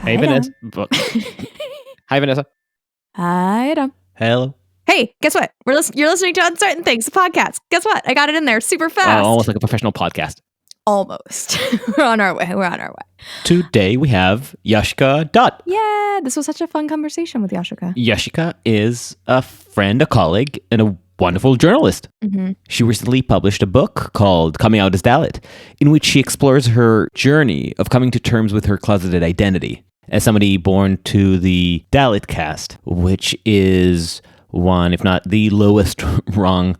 Hey, Vanessa. Hi, Vanessa. Hi, Adam. Hello. Hey, guess what? You're listening to Uncertain Things, the podcast. Guess what? I got it in there super fast. Almost like a professional podcast. Almost. We're on our way. Today we have Yashica Dutt. Yeah, this was such a fun conversation with Yashica. Yashica is a friend, a colleague, and a wonderful journalist. Mm-hmm. She recently published a book called Coming Out as Dalit, in which she explores her journey of coming to terms with her closeted identity as somebody born to the Dalit caste, which is one, if not the lowest rung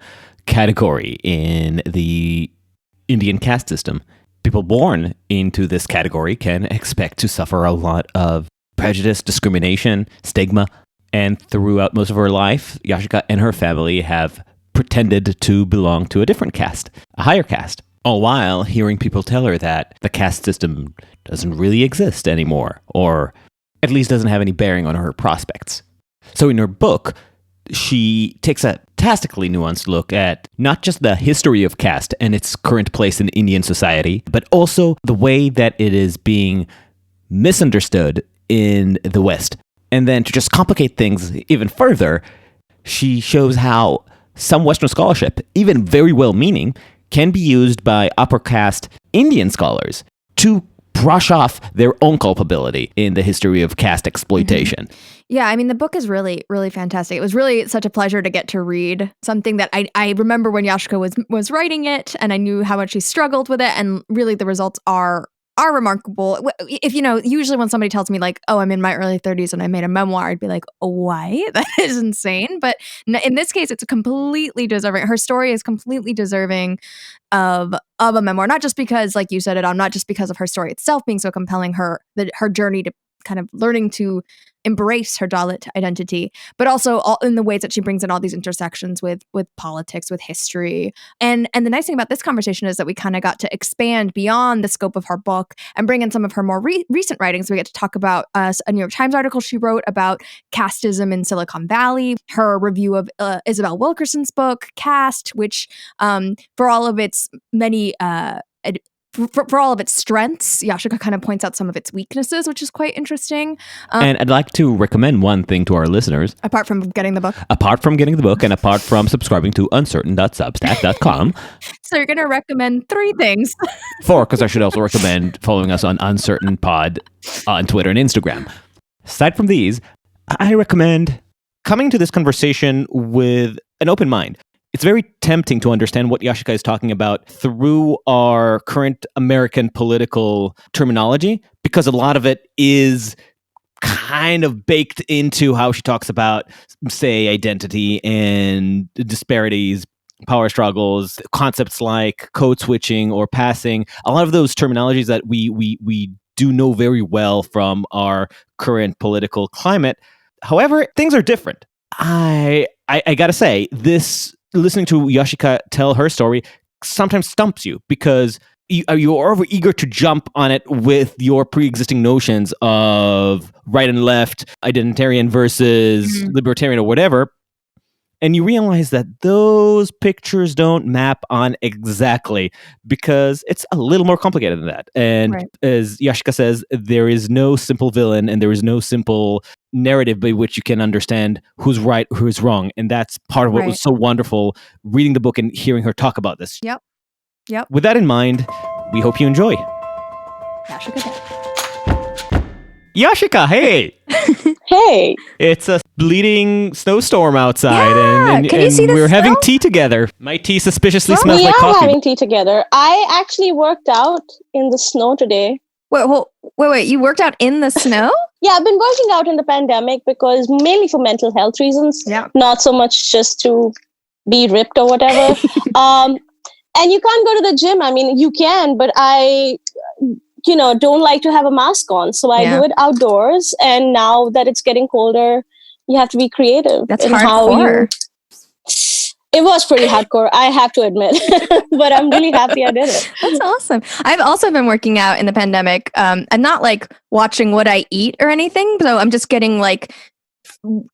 category in the Indian caste system. People born into this category can expect to suffer a lot of prejudice, discrimination, stigma, and throughout most of her life, Yashica and her family have pretended to belong to a different caste, a higher caste, all while hearing people tell her that the caste system doesn't really exist anymore, or at least doesn't have any bearing on her prospects. So in her book, she takes a fantastically nuanced look at not just the history of caste and its current place in Indian society, but also the way that it is being misunderstood in the West. And then to just complicate things even further, she shows how some Western scholarship, even very well-meaning, can be used by upper caste Indian scholars to brush off their own culpability in the history of caste exploitation. Mm-hmm. Yeah, I mean, the book is really, really fantastic. It was really such a pleasure to get to read something that I remember when Yashica was writing it, and I knew how much she struggled with it, and really the results are remarkable. If usually when somebody tells me like, oh, I'm in my early 30s and I made a memoir, I'd be like, oh, why? That is insane. But in this case, it's completely deserving. Her story is completely deserving of a memoir, not just because, like you said it on, not just because of her story itself being so compelling, her journey to kind of learning to embrace her Dalit identity, but also all in the ways that she brings in all these intersections with politics, with history. And the nice thing about this conversation is that we kind of got to expand beyond the scope of her book and bring in some of her more recent writings. We get to talk about a New York Times article she wrote about casteism in Silicon Valley, her review of Isabel Wilkerson's book, Caste, which for all of its many for all of its strengths, Yashica kind of points out some of its weaknesses, which is quite interesting. And I'd like to recommend one thing to our listeners. Apart from getting the book? Apart from getting the book and apart from subscribing to uncertain.substack.com. So you're going to recommend 3 things. 4, because I should also recommend following us on Uncertain Pod on Twitter and Instagram. Aside from these, I recommend coming to this conversation with an open mind. It's very tempting to understand what Yashica is talking about through our current American political terminology, because a lot of it is kind of baked into how she talks about, say, identity and disparities, power struggles, concepts like code switching or passing. A lot of those terminologies that we do know very well from our current political climate. However, things are different. I gotta say, listening to Yashica tell her story sometimes stumps you because you're over eager to jump on it with your pre-existing notions of right and left, identitarian versus libertarian or whatever. And you realize that those pictures don't map on exactly because it's a little more complicated than that. And right. As Yashica says, there is no simple villain and there is no simple narrative by which you can understand who's right, who's wrong. And that's part of what was so wonderful reading the book and hearing her talk about this. Yep. With that in mind, we hope you enjoy. Yashica, hey! Hey! It's a bleeding snowstorm outside, and can you see the we're snow? Having tea together. My tea suspiciously smells we like are coffee. having tea together. I actually worked out in the snow today. Wait! You worked out in the snow? Yeah, I've been working out in the pandemic because mainly for mental health reasons. Yeah. Not so much just to be ripped or whatever. And you can't go to the gym. I mean, you can, but I don't like to have a mask on. So I do it outdoors. And now that it's getting colder, you have to be creative. That's in hardcore. It was pretty hardcore, I have to admit, but I'm really happy I did it. That's awesome. I've also been working out in the pandemic. I'm not like watching what I eat or anything, so I'm just getting like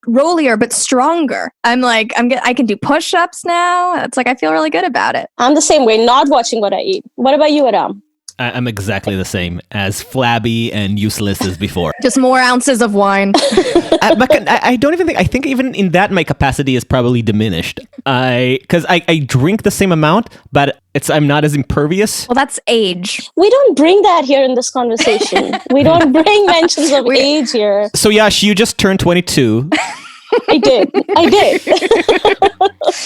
rollier but stronger. I can do push-ups now. It's like I feel really good about it. I'm the same way, not watching what I eat. What about you, Adam? I'm exactly the same, as flabby and useless as before. Just more ounces of wine. But I don't even think, I think even in that my capacity is probably diminished. Because I drink the same amount, but I'm not as impervious. Well, that's age. We don't bring that here in this conversation. We don't bring mentions of age here. So Yash, you just turned 22. I did.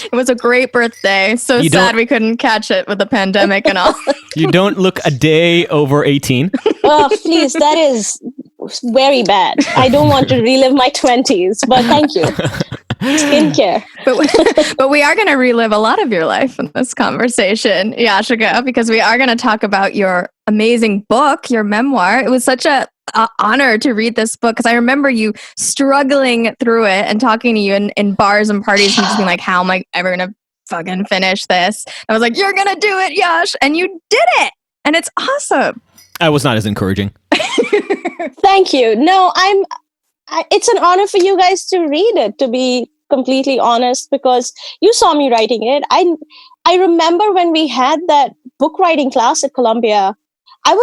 It was a great birthday. So sad we couldn't catch it with the pandemic and all. You don't look a day over 18. Oh, please, that is very bad. I don't want to relive my 20s, but thank you. Skincare. But we are going to relive a lot of your life in this conversation, Yashica, because we are going to talk about your amazing book, your memoir. It was such a honor to read this book because I remember you struggling through it and talking to you in bars and parties and just being like, how am I ever going to fucking finish this? I was like, you're going to do it, Yash. And you did it. And it's awesome. I was not as encouraging. Thank you. No, it's an honor for you guys to read it, to be completely honest, because you saw me writing it. I remember when we had that book writing class at Columbia, I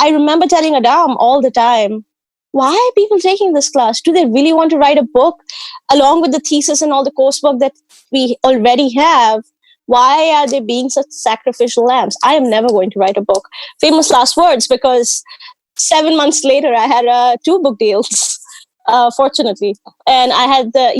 remember telling Adam all the time, why are people taking this class? Do they really want to write a book along with the thesis and all the coursework that we already have? Why are they being such sacrificial lambs? I am never going to write a book. Famous last words, because 7 months later, I had 2 book deals, fortunately. And I had the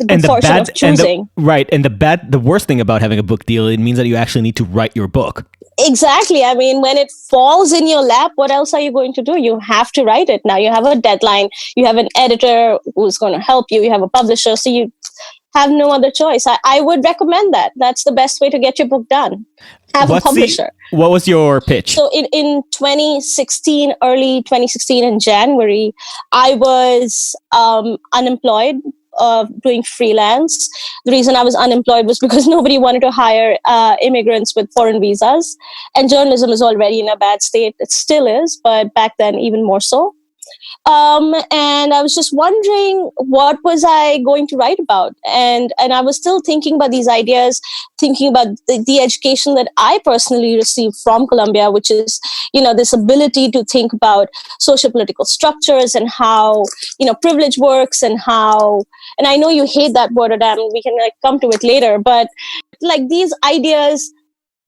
good fortune of choosing. And the worst thing about having a book deal, it means that you actually need to write your book. Exactly. I mean, when it falls in your lap, what else are you going to do? You have to write it. Now you have a deadline. You have an editor who's going to help you. You have a publisher. So you have no other choice. I would recommend that. That's the best way to get your book done. Have a publisher. What was your pitch? So in 2016, early 2016 in January, I was unemployed, doing freelance. The reason I was unemployed was because nobody wanted to hire immigrants with foreign visas. And journalism is already in a bad state. It still is, but back then even more so. And I was just wondering, what was I going to write about? And I was still thinking about these ideas, thinking about the education that I personally received from Columbia, which is, this ability to think about social political structures and how, privilege works and I know you hate that word, Adam, we can come to it later, but these ideas,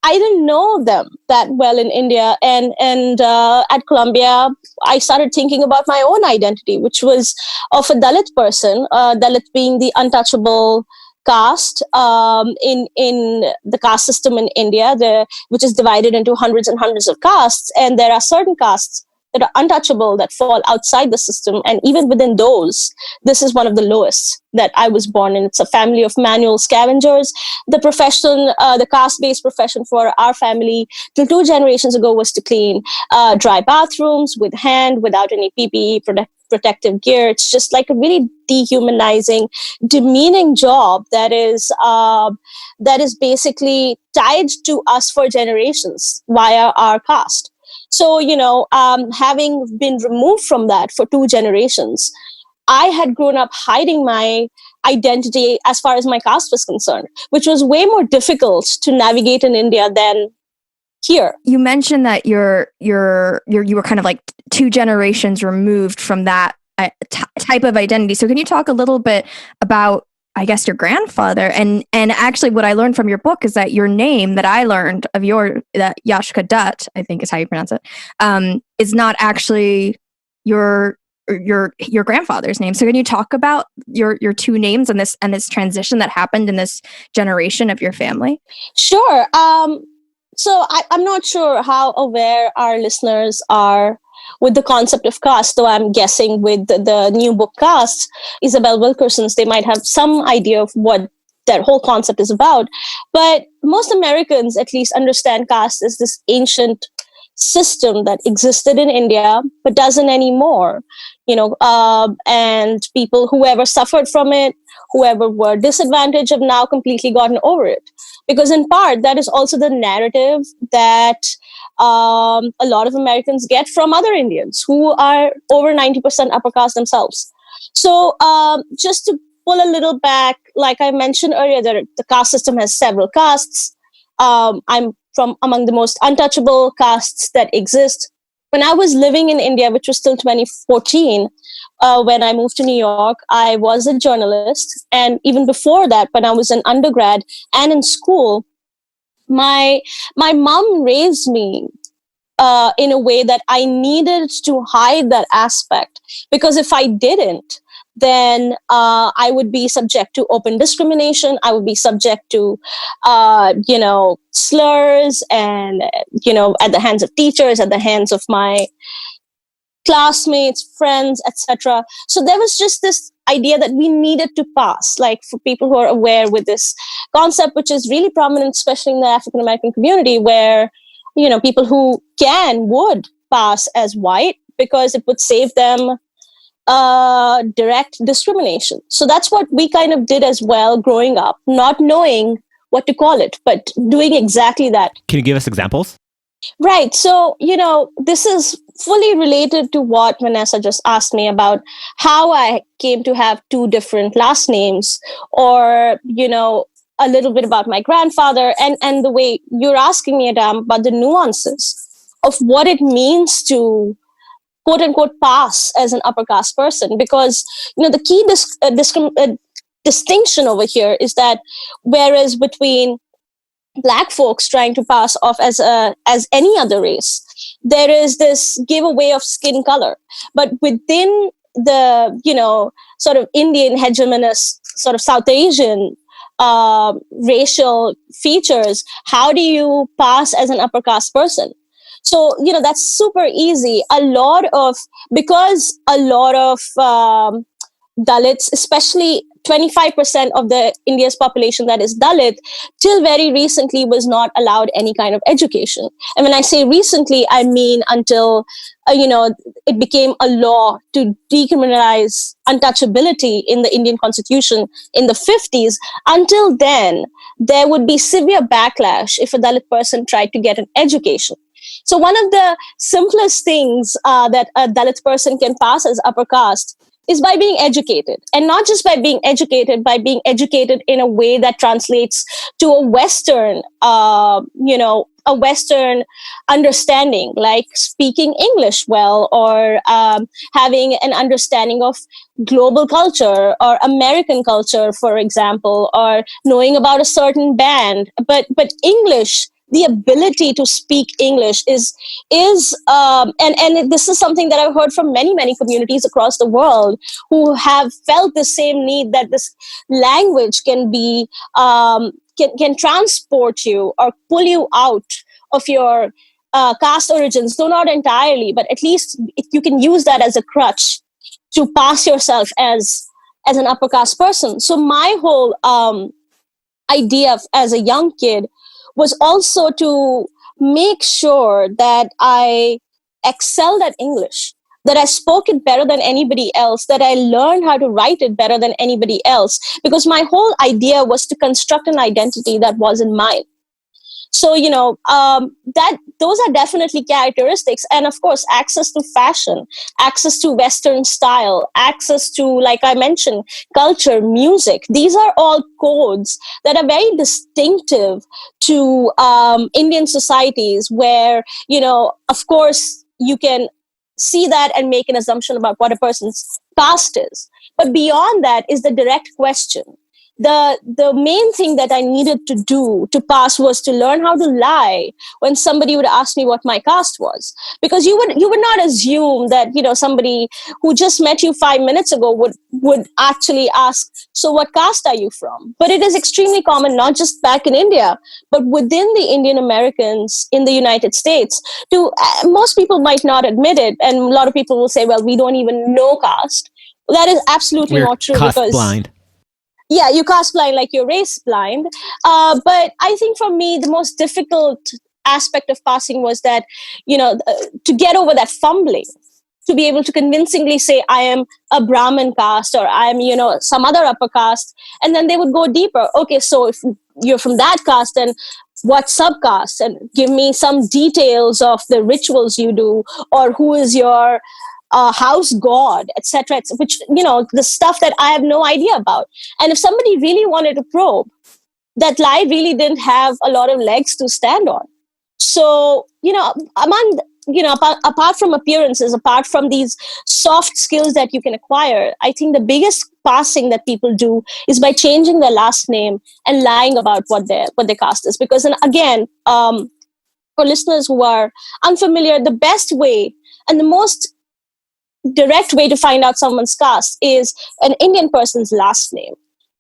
I didn't know them that well in India. And at Columbia, I started thinking about my own identity, which was of a Dalit person, Dalit being the untouchable caste in the caste system in India, which is divided into hundreds and hundreds of castes. And there are certain castes that are untouchable, that fall outside the system. And even within those, this is one of the lowest that I was born in. It's a family of manual scavengers. The profession, the caste-based profession for our family till 2 generations ago was to clean dry bathrooms with hand, without any PPE, protective gear. It's just like a really dehumanizing, demeaning job that is basically tied to us for generations via our caste. So, having been removed from that for 2 generations, I had grown up hiding my identity as far as my caste was concerned, which was way more difficult to navigate in India than here. You mentioned that you were kind of like 2 generations removed from that type of identity. So can you talk a little bit about, I guess, your grandfather? And actually what I learned from your book is that your name that I learned of that Yashica Dutt, I think is how you pronounce it, is not actually your grandfather's name. So can you talk about your 2 names and this transition that happened in this generation of your family? Sure. So I'm not sure how aware our listeners are with the concept of caste, though I'm guessing with the new book Caste, Isabel Wilkerson's, they might have some idea of what that whole concept is about. But most Americans at least understand caste as this ancient system that existed in India, but doesn't anymore. And people, whoever suffered from it, whoever were disadvantaged have now completely gotten over it. Because in part, that is also the narrative that a lot of Americans get from other Indians who are over 90% upper caste themselves. So just to pull a little back, like I mentioned earlier, the caste system has several castes. I'm from among the most untouchable castes that exist. When I was living in India, which was till 2014, when I moved to New York, I was a journalist. And even before that, when I was an undergrad and in school, my mom raised me in a way that I needed to hide that aspect. Because if I didn't, then I would be subject to open discrimination. I would be subject to, slurs and, at the hands of teachers, at the hands of my classmates, friends, etc. So there was just this idea that we needed to pass, like for people who are aware with this concept, which is really prominent, especially in the African American community, where, people who would pass as white because it would save them direct discrimination. So that's what we kind of did as well growing up, not knowing what to call it, but doing exactly that. Can you give us examples? Right. So, this is fully related to what Vanessa just asked me about how I came to have two different last names, or, a little bit about my grandfather, and the way you're asking me, Adam, about the nuances of what it means to quote unquote pass as an upper caste person. Because, the key distinction over here is that whereas between Black folks trying to pass off as any other race, there is this giveaway of skin color. But within the, sort of Indian hegemonous, sort of South Asian racial features, how do you pass as an upper caste person? So, that's super easy. Because a lot of Dalits, especially 25% of the India's population that is Dalit, till very recently was not allowed any kind of education. And when I say recently, I mean until, it became a law to decriminalize untouchability in the Indian Constitution in the 50s. Until then, there would be severe backlash if a Dalit person tried to get an education. So one of the simplest things that a Dalit person can pass as upper caste is by being educated. And not just by being educated in a way that translates to a Western, a Western understanding, like speaking English well, or having an understanding of global culture or American culture, for example, or knowing about a certain band. But English, the ability to speak English is and this is something that I've heard from many communities across the world who have felt the same need, that this language can be can transport you or pull you out of your caste origins, though not entirely, but at least you can use that as a crutch to pass yourself as an upper caste person. So my whole idea as a young kid was also to make sure that I excelled at English, that I spoke it better than anybody else, that I learned how to write it better than anybody else, because my whole idea was to construct an identity that wasn't mine. So, that those are definitely characteristics. And of course, access to fashion, access to Western style, access to, like I mentioned, culture, music. These are all codes that are very distinctive to Indian societies where, of course, you can see that and make an assumption about what a person's caste is. But beyond that is the direct question. The main thing that I needed to do to pass was to learn how to lie when somebody would ask me what my caste was. Because you would not assume that, somebody who just met you 5 minutes ago would actually ask, so what caste are you from? But it is extremely common, not just back in India, but within the Indian Americans in the United States. Most people might not admit it, and a lot of people will say, well, we don't even know caste. Well, that is absolutely not true. We're caste blind. Yeah, you caste blind like you're race blind. But I think for me, the most difficult aspect of passing was that, to get over that fumbling, to be able to convincingly say, I am a Brahmin caste, or I am, some other upper caste. And then they would go deeper. Okay, so if you're from that caste, then what subcaste? And give me some details of the rituals you do, or who is your house god, etc. Which, the stuff that I have no idea about. And if somebody really wanted to probe, that lie really didn't have a lot of legs to stand on. So, apart from appearances, apart from these soft skills that you can acquire, I think the biggest passing that people do is by changing their last name and lying about what their caste is. Because, and again, for listeners who are unfamiliar, the best way and the most direct way to find out someone's caste is an Indian person's last name.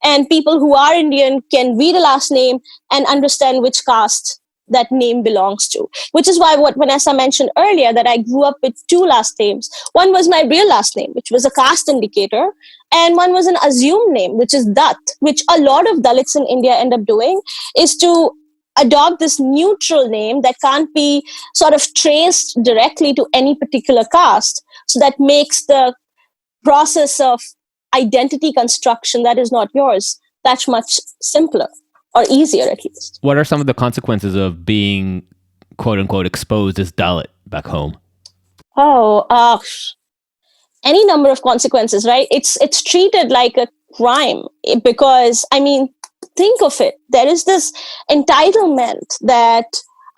And people who are Indian can read a last name and understand which caste that name belongs to. Which is why when as I mentioned earlier, that I grew up with two last names. One was my real last name, which was a caste indicator. And one was an assumed name, which is Dutt, which a lot of Dalits in India end up doing, is to adopt this neutral name that can't be sort of traced directly to any particular caste. So that makes the process of identity construction that is not yours that much simpler, or easier at least. What are some of the consequences of being, quote unquote, exposed as Dalit back home? Oh, any number of consequences, right? It's treated like a crime because, think of it. There is this entitlement that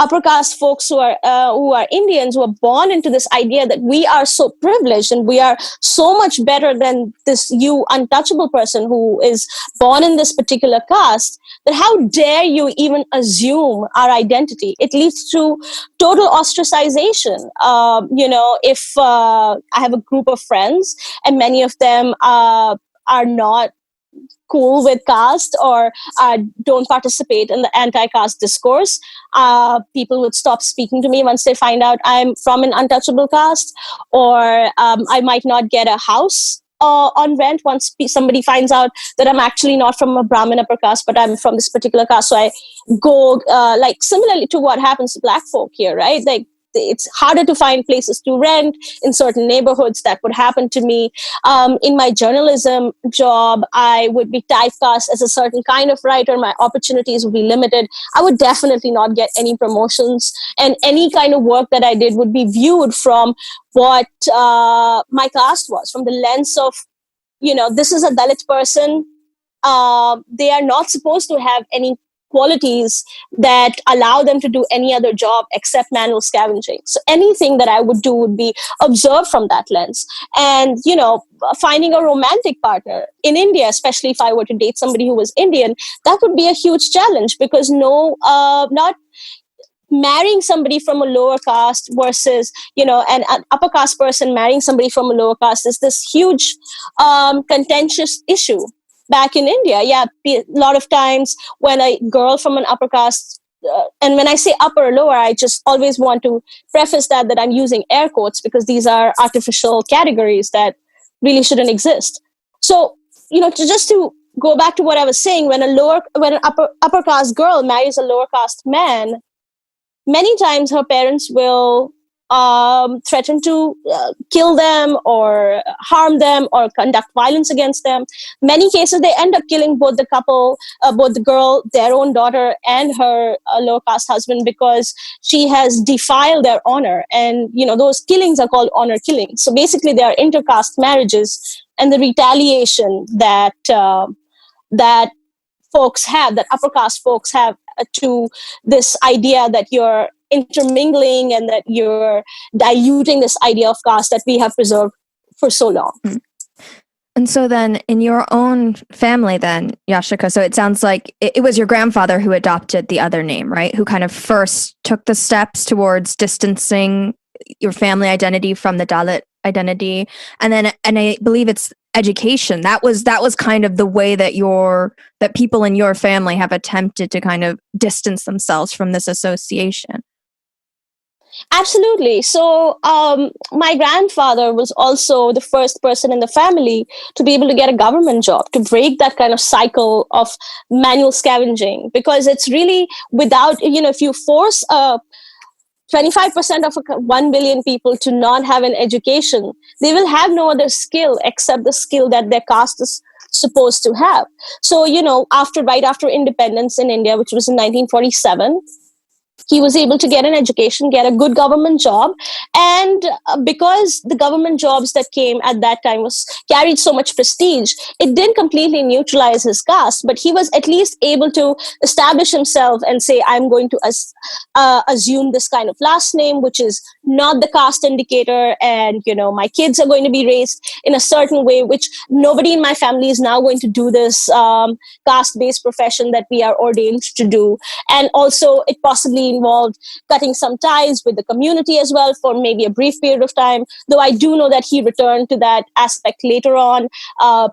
upper caste folks who are Indians, who are born into this idea that we are so privileged and we are so much better than this untouchable person who is born in this particular caste, that how dare you even assume our identity? It leads to total ostracization. If I have a group of friends and many of them are not cool with caste or don't participate in the anti-caste discourse, people would stop speaking to me once they find out I'm from an untouchable caste, or I might not get a house on rent once somebody finds out that I'm actually not from a Brahmin upper caste, but I'm from this particular caste. So I go similarly to what happens to Black folk here, right? Like, it's harder to find places to rent in certain neighborhoods. That would happen to me. In my journalism job, I would be typecast as a certain kind of writer. My opportunities would be limited. I would definitely not get any promotions. And any kind of work that I did would be viewed from what my caste was, from the lens of, this is a Dalit person. They are not supposed to have any qualities that allow them to do any other job except manual scavenging. So anything that I would do would be observed from that lens. And, finding a romantic partner in India, especially if I were to date somebody who was Indian, that would be a huge challenge because not marrying somebody from a lower caste versus, an upper caste person marrying somebody from a lower caste is this huge contentious issue. Back in India, a lot of times when a girl from an upper caste, and when I say upper or lower, I just always want to preface that I'm using air quotes because these are artificial categories that really shouldn't exist. So, just to go back to what I was saying, when an upper caste girl marries a lower caste man, many times her parents will threaten to kill them or harm them or conduct violence against them. Many cases, they end up killing both the couple, both the girl, their own daughter, and her low caste husband because she has defiled their honor. And, those killings are called honor killings. So basically, they are intercaste marriages, and the retaliation that folks have, that upper caste folks have to this idea that you're intermingling and that you're diluting this idea of caste that we have preserved for so long. And so then in your own family then, Yashica, so it sounds like it was your grandfather who adopted the other name, right? Who kind of first took the steps towards distancing your family identity from the Dalit identity. And I believe it's education. That was kind of the way that people in your family have attempted to kind of distance themselves from this association. Absolutely. So my grandfather was also the first person in the family to be able to get a government job, to break that kind of cycle of manual scavenging, because it's really without, if you force 25% of 1 billion people to not have an education, they will have no other skill except the skill that their caste is supposed to have. So, right after independence in India, which was in 1947, he was able to get an education, get a good government job. And because the government jobs that came at that time carried so much prestige, it didn't completely neutralize his caste, but he was at least able to establish himself and say, I'm going to assume this kind of last name, which is not the caste indicator. And, my kids are going to be raised in a certain way, which nobody in my family is now going to do this caste-based profession that we are ordained to do. And also it possibly involved cutting some ties with the community as well for maybe a brief period of time, though I do know that he returned to that aspect later on.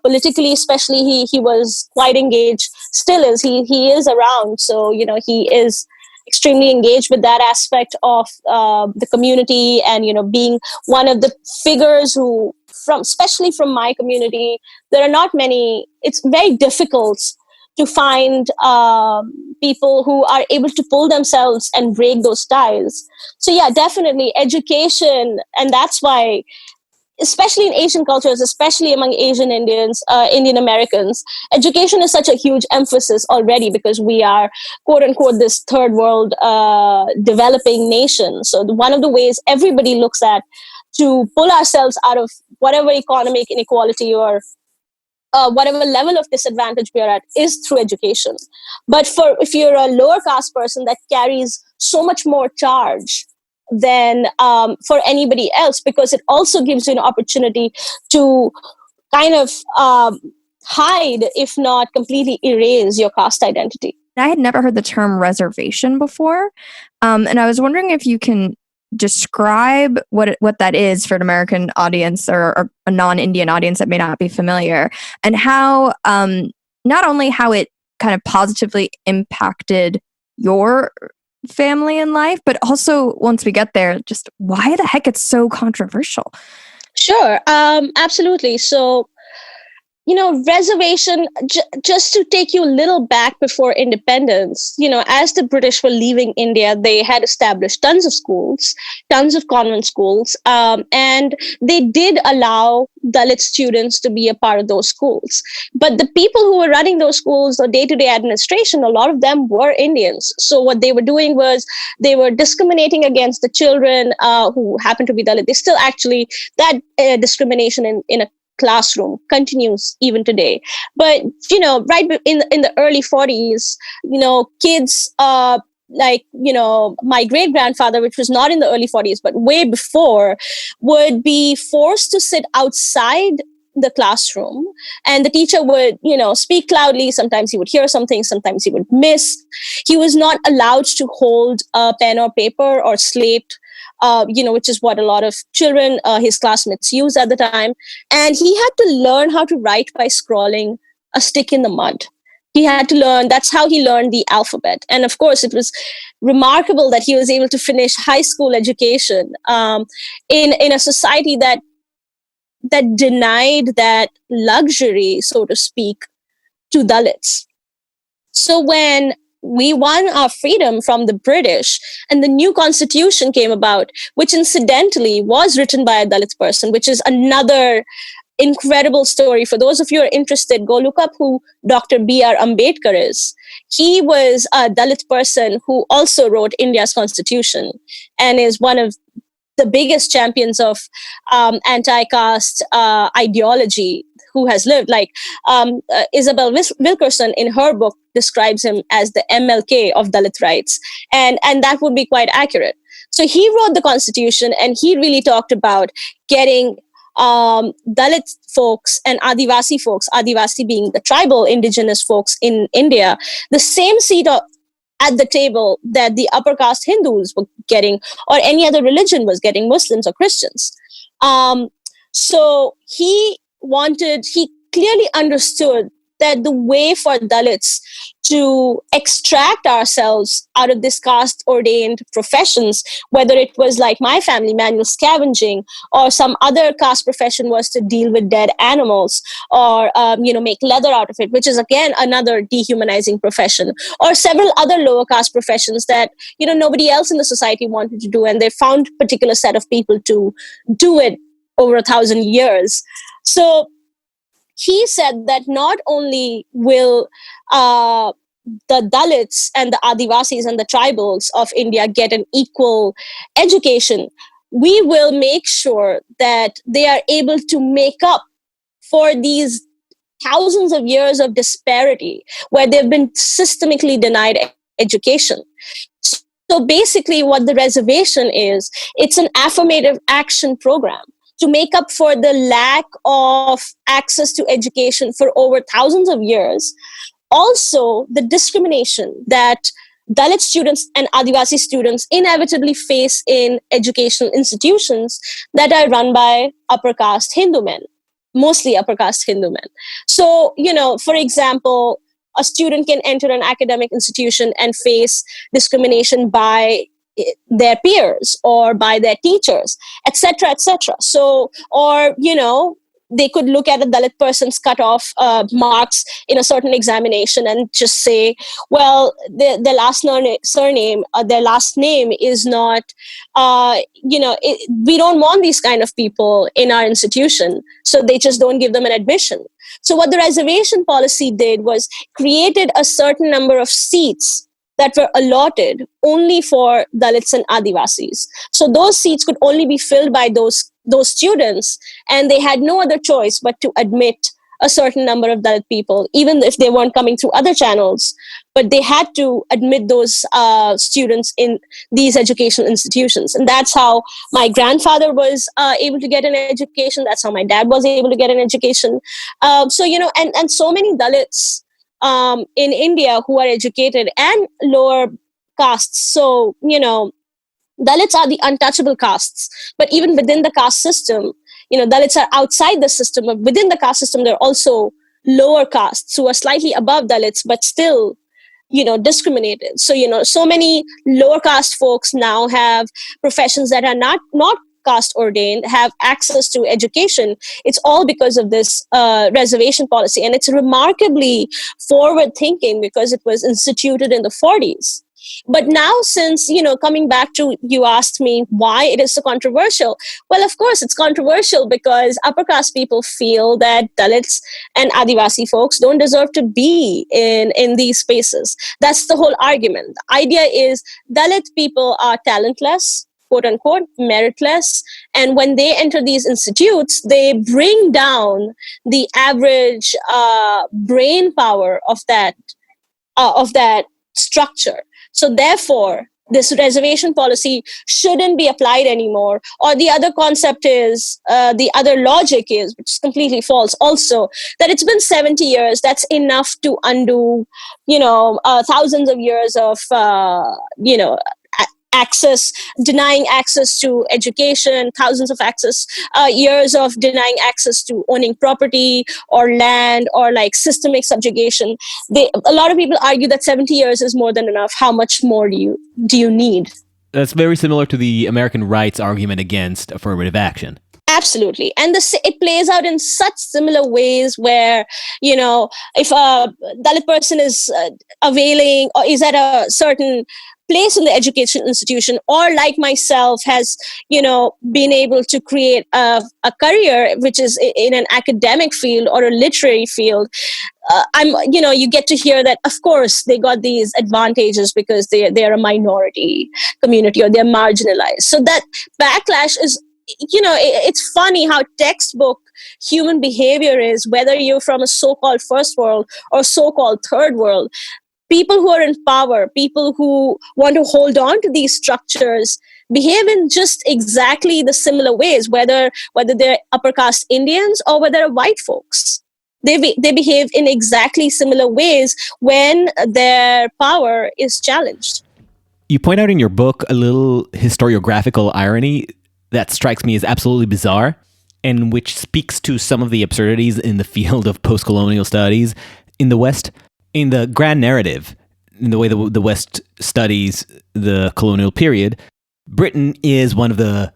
Politically especially, he was quite engaged, still is. He is around, so he is extremely engaged with that aspect of the community, and being one of the figures who, especially from my community, there are not many. It's very difficult to find people who are able to pull themselves and break those ties. So yeah, definitely education. And that's why, especially in Asian cultures, especially among Asian Indians, Indian Americans, education is such a huge emphasis already, because we are, quote unquote, this third world developing nation. So one of the ways everybody looks at to pull ourselves out of whatever economic inequality or whatever level of disadvantage we are at is through education. But if you're a lower caste person, that carries so much more charge than for anybody else, because it also gives you an opportunity to kind of hide, if not completely erase, your caste identity. I had never heard the term reservation before. And I was wondering if you can describe what that is for an American audience or a non-Indian audience that may not be familiar, and how not only how it kind of positively impacted your family and life, but also once we get there, just why the heck it's so controversial. Sure, absolutely. So, reservation, just to take you a little back before independence, as the British were leaving India, they had established tons of schools, tons of convent schools, and they did allow Dalit students to be a part of those schools. But the people who were running those schools, or day-to-day administration, a lot of them were Indians. So what they were doing was they were discriminating against the children who happened to be Dalit. They still actually, that discrimination in a classroom continues even today. But right in the early 40s, kids my great grandfather, which was not in the early 40s but way before, would be forced to sit outside the classroom, and the teacher would speak loudly. Sometimes he would hear something, sometimes he would miss. He was not allowed to hold a pen or paper or slate, which is what a lot of children, his classmates, used at the time. And he had to learn how to write by scrawling a stick in the mud. He had to learn, that's how he learned the alphabet. And of course, it was remarkable that he was able to finish high school education in a society that denied that luxury, so to speak, to Dalits. So when we won our freedom from the British and the new constitution came about, which incidentally was written by a Dalit person, which is another incredible story. For those of you who are interested, go look up who Dr. B.R. Ambedkar is. He was a Dalit person who also wrote India's constitution and is one of the biggest champions of anti-caste ideology who has lived. Like Isabel Wilkerson in her book describes him as the MLK of Dalit rights. And that would be quite accurate. So he wrote the constitution, and he really talked about getting Dalit folks and Adivasi folks, Adivasi being the tribal indigenous folks in India, the same seat at the table that the upper caste Hindus were getting, or any other religion was getting, Muslims or Christians. So he clearly understood that the way for Dalits to extract ourselves out of this caste ordained professions, whether it was like my family, manual scavenging, or some other caste profession was to deal with dead animals, or make leather out of it, which is again another dehumanizing profession, or several other lower caste professions that nobody else in the society wanted to do, and they found a particular set of people to do it over 1,000 years. So he said that not only will the Dalits and the Adivasis and the tribals of India get an equal education, we will make sure that they are able to make up for these thousands of years of disparity where they've been systemically denied education. So basically what the reservation is, it's an affirmative action program to make up for the lack of access to education for over thousands of years. Also, the discrimination that Dalit students and Adivasi students inevitably face in educational institutions that are run by upper caste Hindu men, mostly upper caste Hindu men. So, for example, a student can enter an academic institution and face discrimination by their peers or by their teachers, etc., etc. So, or they could look at a Dalit person's cutoff marks in a certain examination and just say, well, their last surname, their last name is not, we don't want these kind of people in our institution, so they just don't give them an admission. So what the reservation policy did was created a certain number of seats that were allotted only for Dalits and Adivasis. So those seats could only be filled by those students, and they had no other choice but to admit a certain number of Dalit people, even if they weren't coming through other channels. But they had to admit those students in these educational institutions. And that's how my grandfather was able to get an education. That's how my dad was able to get an education. And so many Dalits in India who are educated and lower castes. So, Dalits are the untouchable castes. But even within the caste system, Dalits are outside the system. But within the caste system, there are also lower castes who are slightly above Dalits, but still, discriminated. So, so many lower caste folks now have professions that are not caste ordained, have access to education. It's all because of this reservation policy. And it's remarkably forward thinking because it was instituted in the 40s. But now, since, coming back to, you asked me why it is so controversial. Well, of course, it's controversial because upper caste people feel that Dalits and Adivasi folks don't deserve to be in these spaces. That's the whole argument. The idea is Dalit people are talentless, quote unquote, meritless. And when they enter these institutes, they bring down the average brain power of that structure. So therefore, this reservation policy shouldn't be applied anymore. Or the other concept is, the other logic is, which is completely false also, that it's been 70 years. That's enough to undo, thousands of years of, denying access to education, thousands of years of denying access to owning property or land or like systemic subjugation. A lot of people argue that 70 years is more than enough. How much more do you need? That's very similar to the American rights argument against affirmative action. Absolutely. And it plays out in such similar ways where, if a Dalit person is availing or is at a certain place in the education institution, or like myself has, been able to create a career which is in an academic field or a literary field, you get to hear that, of course, they got these advantages because they're a minority community or they're marginalized. So that backlash is, it's funny how textbook human behavior is, whether you're from a so-called first world or so-called third world. People who are in power, people who want to hold on to these structures, behave in just exactly the similar ways, whether they're upper caste Indians or whether they're white folks. They behave in exactly similar ways when their power is challenged. You point out in your book a little historiographical irony that strikes me as absolutely bizarre, and which speaks to some of the absurdities in the field of post-colonial studies in the West. In the grand narrative, in the way the West studies the colonial period, Britain is one of the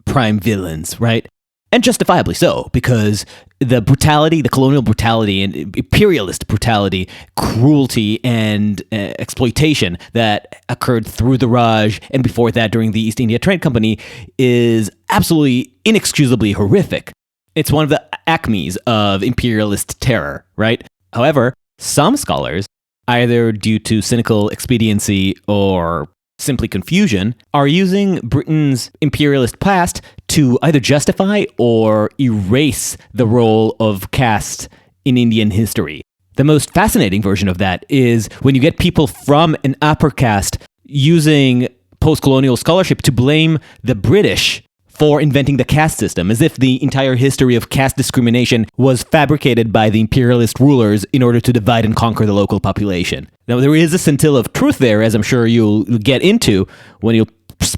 prime villains, right? And justifiably so, because the brutality, the colonial brutality and imperialist brutality, cruelty and exploitation that occurred through the Raj and before that during the East India Trade Company is absolutely inexcusably horrific. It's one of the acmes of imperialist terror, right? However, some scholars, either due to cynical expediency or simply confusion, are using Britain's imperialist past to either justify or erase the role of caste in Indian history. The most fascinating version of that is when you get people from an upper caste using post-colonial scholarship to blame the British for inventing the caste system, as if the entire history of caste discrimination was fabricated by the imperialist rulers in order to divide and conquer the local population. Now, there is a scintilla of truth there, as I'm sure you'll get into when you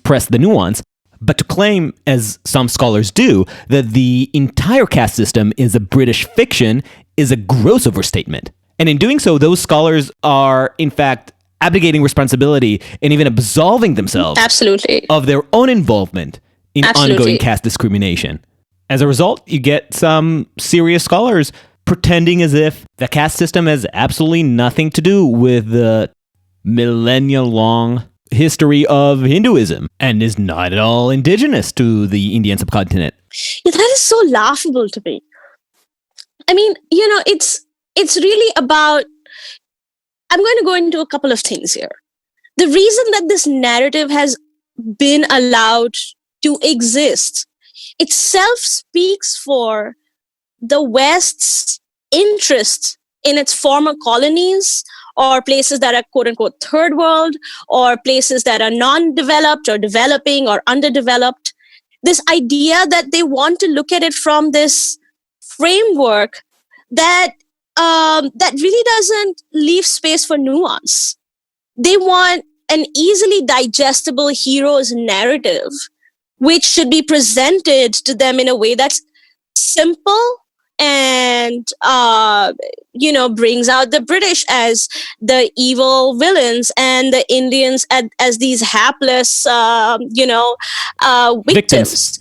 press the nuance, but to claim, as some scholars do, that the entire caste system is a British fiction is a gross overstatement. And in doing so, those scholars are, in fact, abdicating responsibility and even absolving themselves Absolutely. of their own involvement in ongoing caste discrimination. As a result, you get some serious scholars pretending as if the caste system has absolutely nothing to do with the millennia-long history of Hinduism and is not at all indigenous to the Indian subcontinent. Yeah, that is so laughable to me. I mean, it's really about, I'm going to go into a couple of things here. The reason that this narrative has been allowed to exist itself speaks for the West's interest in its former colonies or places that are quote unquote third world or places that are non-developed or developing or underdeveloped. This idea that they want to look at it from this framework that really doesn't leave space for nuance. They want an easily digestible hero's narrative, which should be presented to them in a way that's simple and, brings out the British as the evil villains and the Indians as these hapless, victims.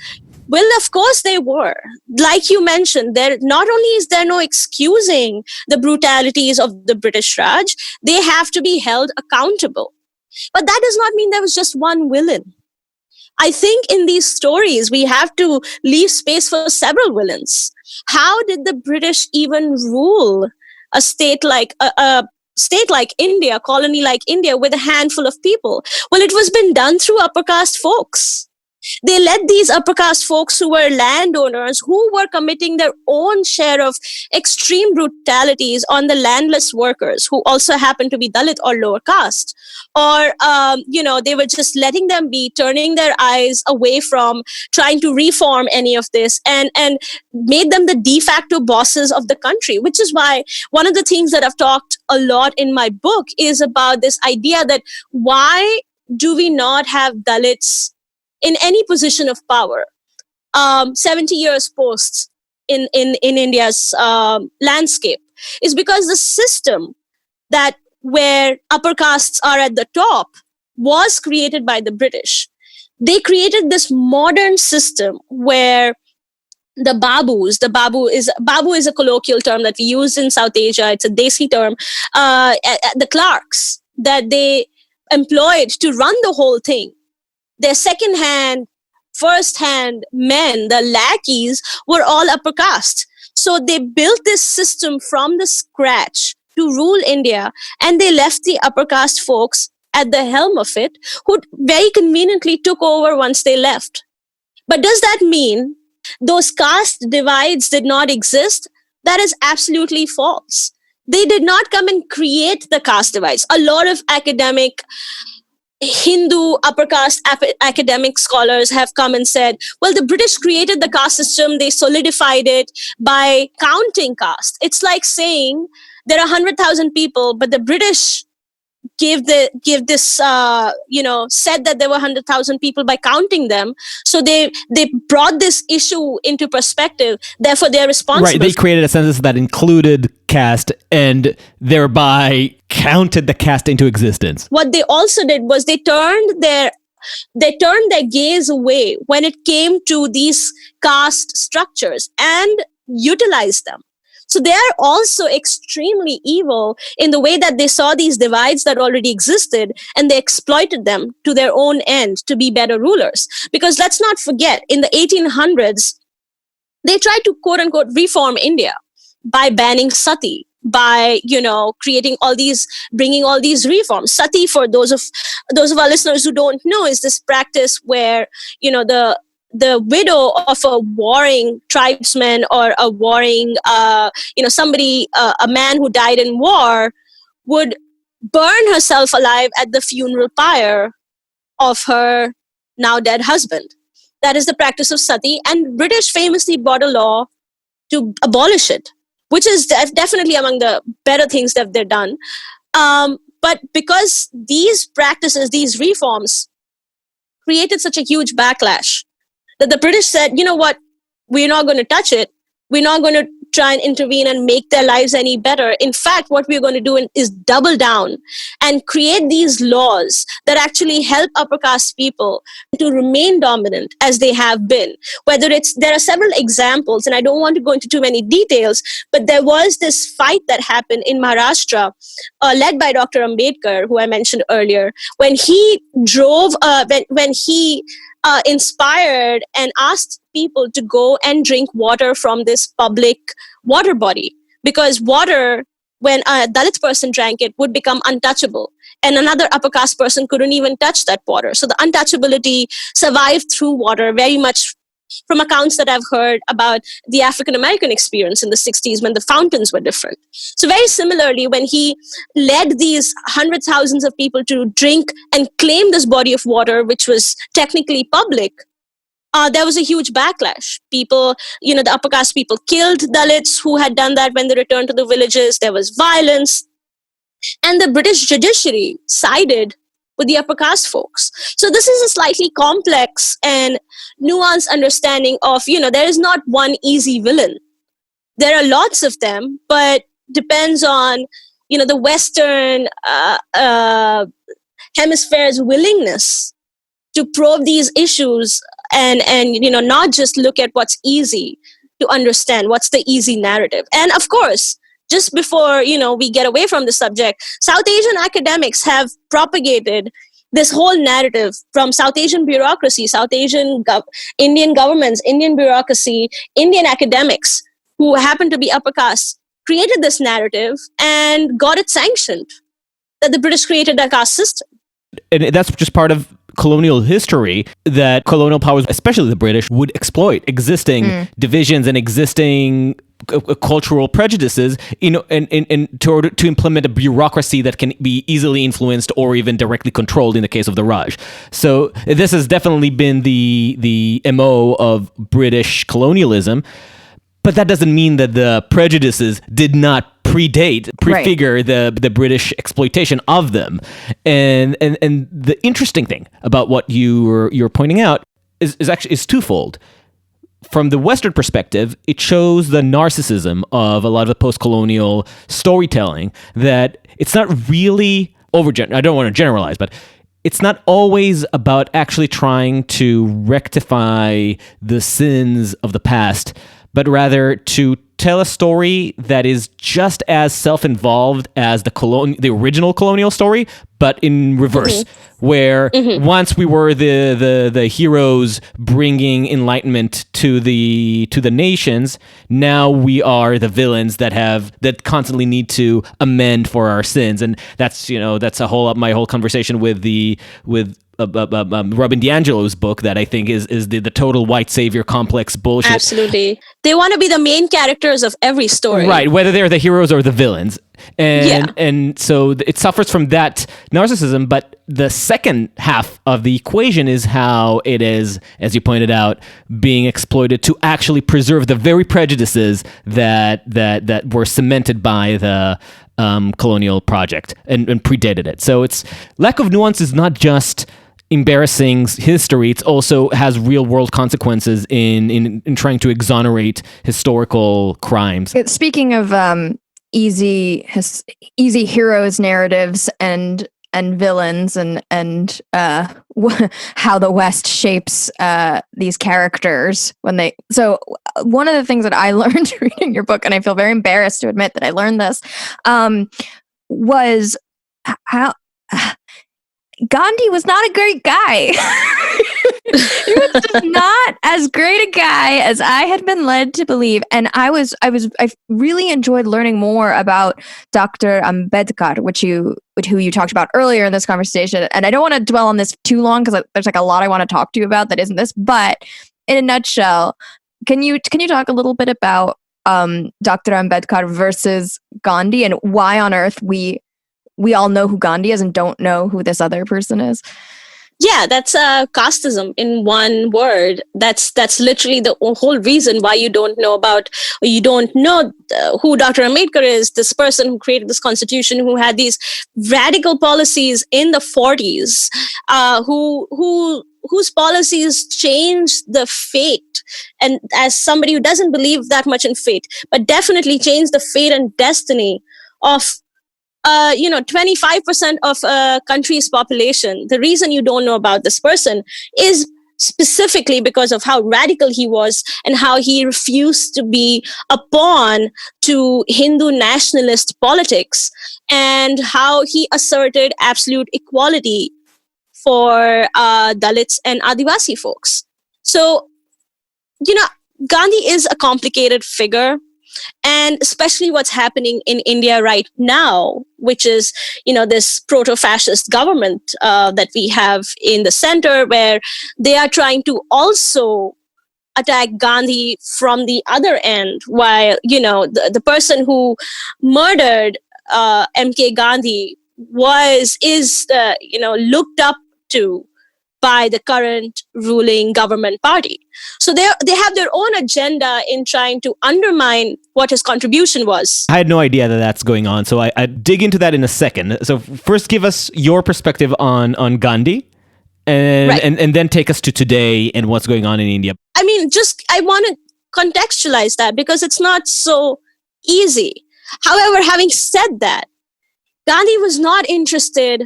Well, of course they were. Like you mentioned, there not only is there no excusing the brutalities of the British Raj, they have to be held accountable. But that does not mean there was just one villain. I think in these stories, we have to leave space for several villains. How did the British even rule a state like India, a colony like India, with a handful of people? Well, it was been done through upper caste folks. They led these upper caste folks who were landowners, who were committing their own share of extreme brutalities on the landless workers, who also happened to be Dalit or lower caste. Or, they were just letting them be, turning their eyes away from trying to reform any of this and made them the de facto bosses of the country, which is why one of the things that I've talked a lot in my book is about this idea that why do we not have Dalits in any position of power, 70 years post in India's landscape, is because the system that where upper castes are at the top was created by the British. They created this modern system where the babu is a colloquial term that we use in South Asia. It's a Desi term. The clerks that they employed to run the whole thing, their second-hand, first-hand men, the lackeys, were all upper caste. So they built this system from the scratch to rule India, and they left the upper caste folks at the helm of it, who very conveniently took over once they left. But does that mean those caste divides did not exist? That is absolutely false. They did not come and create the caste divides. A lot of academic Hindu upper caste academic scholars have come and said, well, the British created the caste system, they solidified it by counting caste. It's like saying there are 100,000 people, but the British gave this said that there were 100,000 people by counting them. So they brought this issue into perspective. Therefore, they're responsible. Right. They created a census that included caste and thereby counted the caste into existence. What they also did was they turned their gaze away when it came to these caste structures and utilized them. So they are also extremely evil in the way that they saw these divides that already existed and they exploited them to their own end to be better rulers. Because let's not forget, in the 1800s, they tried to quote unquote reform India by banning sati, by bringing all these reforms. Sati, for those of our listeners who don't know, is this practice where the widow of a warring tribesman or a warring somebody, a man who died in war, would burn herself alive at the funeral pyre of her now dead husband. That is the practice of sati, and British famously brought a law to abolish it, which is definitely among the better things that they've done. But because these practices, these reforms, created such a huge backlash, that the British said, you know what, we're not going to touch it. We're not going to try and intervene and make their lives any better. In fact, what we're going to do is double down and create these laws that actually help upper caste people to remain dominant as they have been. There are several examples, and I don't want to go into too many details, but there was this fight that happened in Maharashtra, led by Dr. Ambedkar, who I mentioned earlier, when he inspired and asked people to go and drink water from this public water body, because water, when a Dalit person drank it, would become untouchable, and another upper caste person couldn't even touch that water. So the untouchability survived through water, very much from accounts that I've heard about the African American experience in the 60s when the fountains were different. So very similarly, when he led these hundreds, thousands of people to drink and claim this body of water, which was technically public, there was a huge backlash. People, the upper caste people killed Dalits who had done that when they returned to the villages. There was violence. And the British judiciary sided with the upper caste folks. So this is a slightly complex and nuanced understanding of, there is not one easy villain. There are lots of them, but depends on, the Western hemisphere's willingness to probe these issues and not just look at what's easy to understand, what's the easy narrative. And of course, just before, we get away from the subject, South Asian academics have propagated this whole narrative from South Asian bureaucracy, South Asian Indian governments, Indian bureaucracy, Indian academics who happen to be upper caste, created this narrative and got it sanctioned, that the British created a caste system. And that's just part of colonial history that colonial powers, especially the British, would exploit existing divisions and existing cultural prejudices, in order to implement a bureaucracy that can be easily influenced or even directly controlled in the case of the Raj. So this has definitely been the MO of British colonialism, but that doesn't mean that the prejudices did not prefigure the British exploitation of them. And the interesting thing about what you're pointing out is twofold. From the Western perspective, it shows the narcissism of a lot of the post-colonial storytelling, that it's not really I don't want to generalize, but it's not always about actually trying to rectify the sins of the past, but rather to tell a story that is just as self-involved as the original colonial story, but in reverse, where once we were the heroes bringing enlightenment to the nations, now we are the villains that constantly need to amend for our sins. And that's my whole conversation with Robin DiAngelo's book, that I think is the total white savior complex bullshit. Absolutely. They want to be the main characters of every story. Right, whether they're the heroes or the villains. And so it suffers from that narcissism, but the second half of the equation is how it is, as you pointed out, being exploited to actually preserve the very prejudices that were cemented by the colonial project and predated it. So it's lack of nuance is not just embarrassing history, it also has real world consequences in trying to exonerate historical crimes. Speaking of easy heroes narratives and villains and how the West shapes these characters so one of the things that I learned reading your book, and I feel very embarrassed to admit that I learned this, was how Gandhi was not a great guy. He was just not as great a guy as I had been led to believe. And I really enjoyed learning more about Dr. Ambedkar, who you talked about earlier in this conversation. And I don't want to dwell on this too long because there's like a lot I want to talk to you about that isn't this. But in a nutshell, can you talk a little bit about Dr. Ambedkar versus Gandhi and why on earth we all know who Gandhi is and don't know who this other person is? Yeah, that's casteism in one word. That's literally the whole reason why you don't know who Dr. Ambedkar is, this person who created this constitution, who had these radical policies in the 40s, whose policies changed the fate. And as somebody who doesn't believe that much in fate, but definitely changed the fate and destiny of 25% of a country's population. The reason you don't know about this person is specifically because of how radical he was and how he refused to be a pawn to Hindu nationalist politics and how he asserted absolute equality for Dalits and Adivasi folks. So, Gandhi is a complicated figure. And especially what's happening in India right now, which is, this proto-fascist government that we have in the center, where they are trying to also attack Gandhi from the other end, while, the person who murdered M.K. Gandhi is looked up to by the current ruling government party. So they have their own agenda in trying to undermine what his contribution was. I had no idea that that's going on, so I dig into that in a second. So first give us your perspective on Gandhi, and then take us to today and what's going on in India. I mean, I want to contextualize that because it's not so easy. However, having said that, Gandhi was not interested,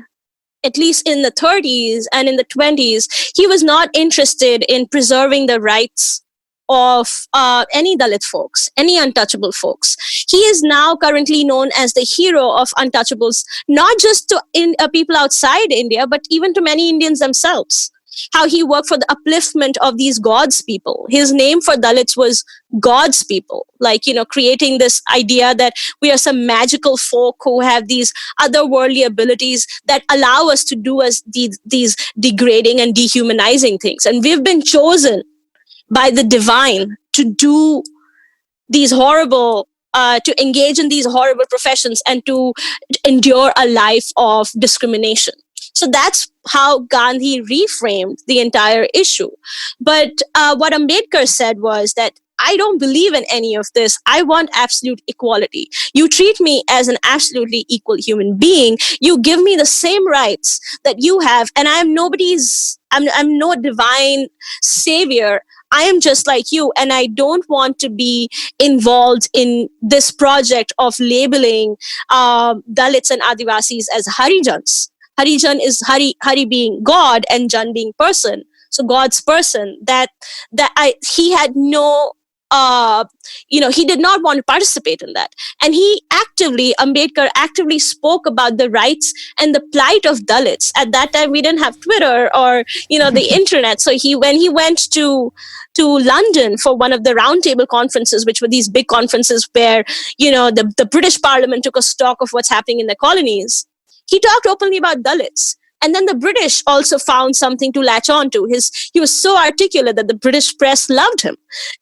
at least in the 30s and in the 20s, he was not interested in preserving the rights of any Dalit folks, any untouchable folks. He is now currently known as the hero of untouchables, not just to people outside India, but even to many Indians themselves. How he worked for the upliftment of these God's people. His name for Dalits was God's people, creating this idea that we are some magical folk who have these otherworldly abilities that allow us to do these degrading and dehumanizing things. And we've been chosen by the divine to do these horrible, to engage in these horrible professions and to endure a life of discrimination. So that's how Gandhi reframed the entire issue. But what Ambedkar said was that I don't believe in any of this. I want absolute equality. You treat me as an absolutely equal human being. You give me the same rights that you have. And I'm no divine savior. I am just like you. And I don't want to be involved in this project of labeling Dalits and Adivasis as Harijans. Harijan is Hari being God and Jan being person. So God's person. He had no, he did not want to participate in that. And Ambedkar actively spoke about the rights and the plight of Dalits. At that time, we didn't have Twitter or, the internet. So when he went to London for one of the roundtable conferences, which were these big conferences where, the British Parliament took a stock of what's happening in the colonies, he talked openly about Dalits. And then the British also found something to latch on to. He was so articulate that the British press loved him.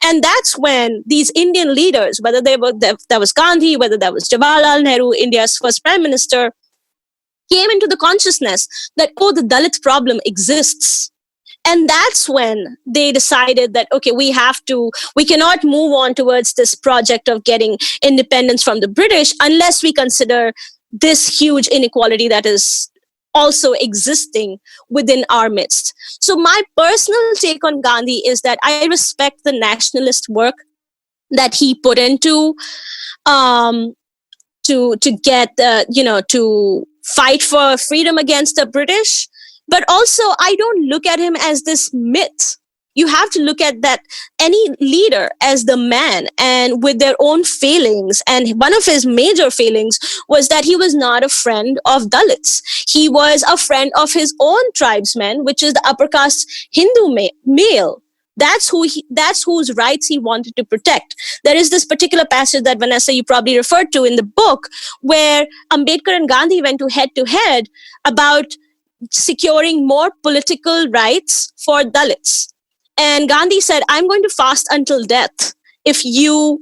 And that's when these Indian leaders, whether that was Gandhi, whether that was Jawaharlal Nehru, India's first prime minister, came into the consciousness that, the Dalit problem exists. And that's when they decided that, okay, we cannot move on towards this project of getting independence from the British unless we consider this huge inequality that is also existing within our midst. So my personal take on Gandhi is that I respect the nationalist work that he put into to get to fight for freedom against the British. But also, I don't look at him as this myth. You have to look at that any leader as the man and with their own failings. And one of his major failings was that he was not a friend of Dalits. He was a friend of his own tribesmen, which is the upper caste Hindu male. That's whose rights he wanted to protect. There is this particular passage that, Vanessa, you probably referred to in the book, where Ambedkar and Gandhi went to head about securing more political rights for Dalits. And Gandhi said, I'm going to fast until death if you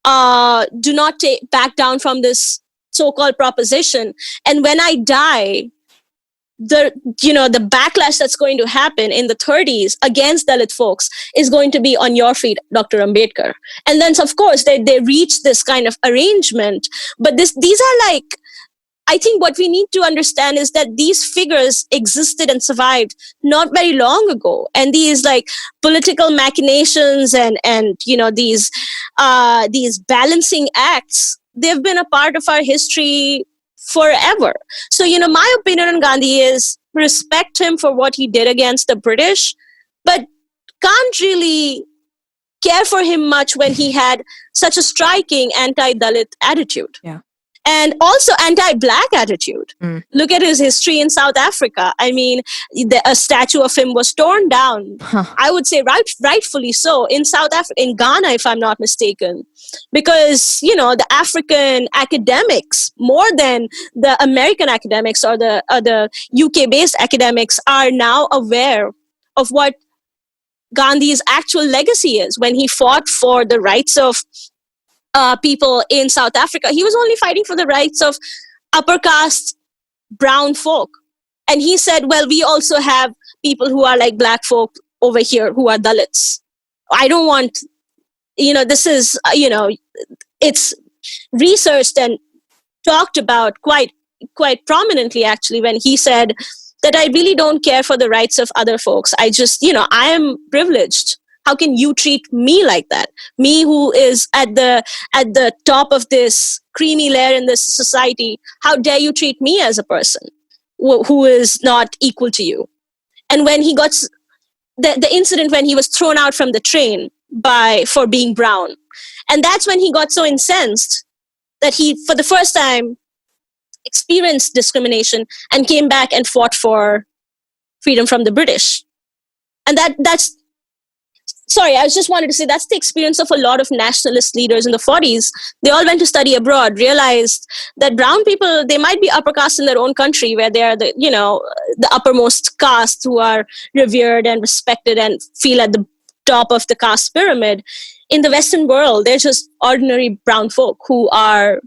do not back down from this so-called proposition. And when I die, the backlash that's going to happen in the 30s against Dalit folks is going to be on your feet, Dr. Ambedkar. And then, of course, they reached this kind of arrangement. But these are like, I think what we need to understand is that these figures existed and survived not very long ago. And these like political machinations and these balancing acts, they've been a part of our history forever. So, my opinion on Gandhi is respect him for what he did against the British, but can't really care for him much when he had such a striking anti-Dalit attitude. Yeah. And also anti-Black attitude. Look at his history in South Africa. I mean, a statue of him was torn down. I would say rightfully so in South Africa, in Ghana, if I'm not mistaken, because the African academics, more than the American academics or the UK-based academics, are now aware of what Gandhi's actual legacy is when he fought for the rights of people in South Africa. He was only fighting for the rights of upper caste brown folk. And he said, well, we also have people who are like Black folk over here who are Dalits. I don't want, this is, it's researched and talked about quite prominently, actually, when he said that I really don't care for the rights of other folks. I just, I am privileged. How can you treat me like that? Me, who is at the top of this creamy layer in this society, how dare you treat me as a person who is not equal to you? And when he got the incident when he was thrown out from the train for being brown, and that's when he got so incensed that he, for the first time, experienced discrimination and came back and fought for freedom from the British. And that's sorry, I just wanted to say that's the experience of a lot of nationalist leaders in the 40s. They all went to study abroad, realized that brown people, they might be upper caste in their own country where they are the uppermost caste who are revered and respected and feel at the top of the caste pyramid. In the Western world, they're just ordinary brown folk who are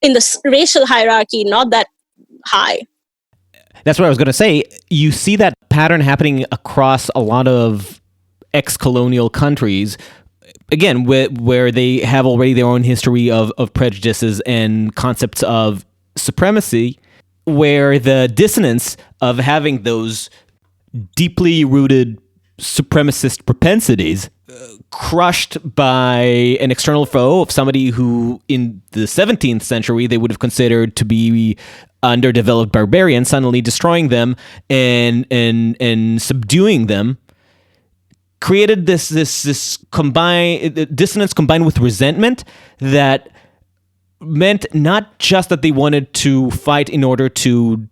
in the racial hierarchy not that high. That's what I was going to say. You see that pattern happening across a lot of ex-colonial countries, again, where they have already their own history of prejudices and concepts of supremacy, where the dissonance of having those deeply rooted supremacist propensities crushed by an external foe of somebody who in the 17th century they would have considered to be underdeveloped barbarians, suddenly destroying them and subduing them, created this combined dissonance combined with resentment that meant not just that they wanted to fight in order to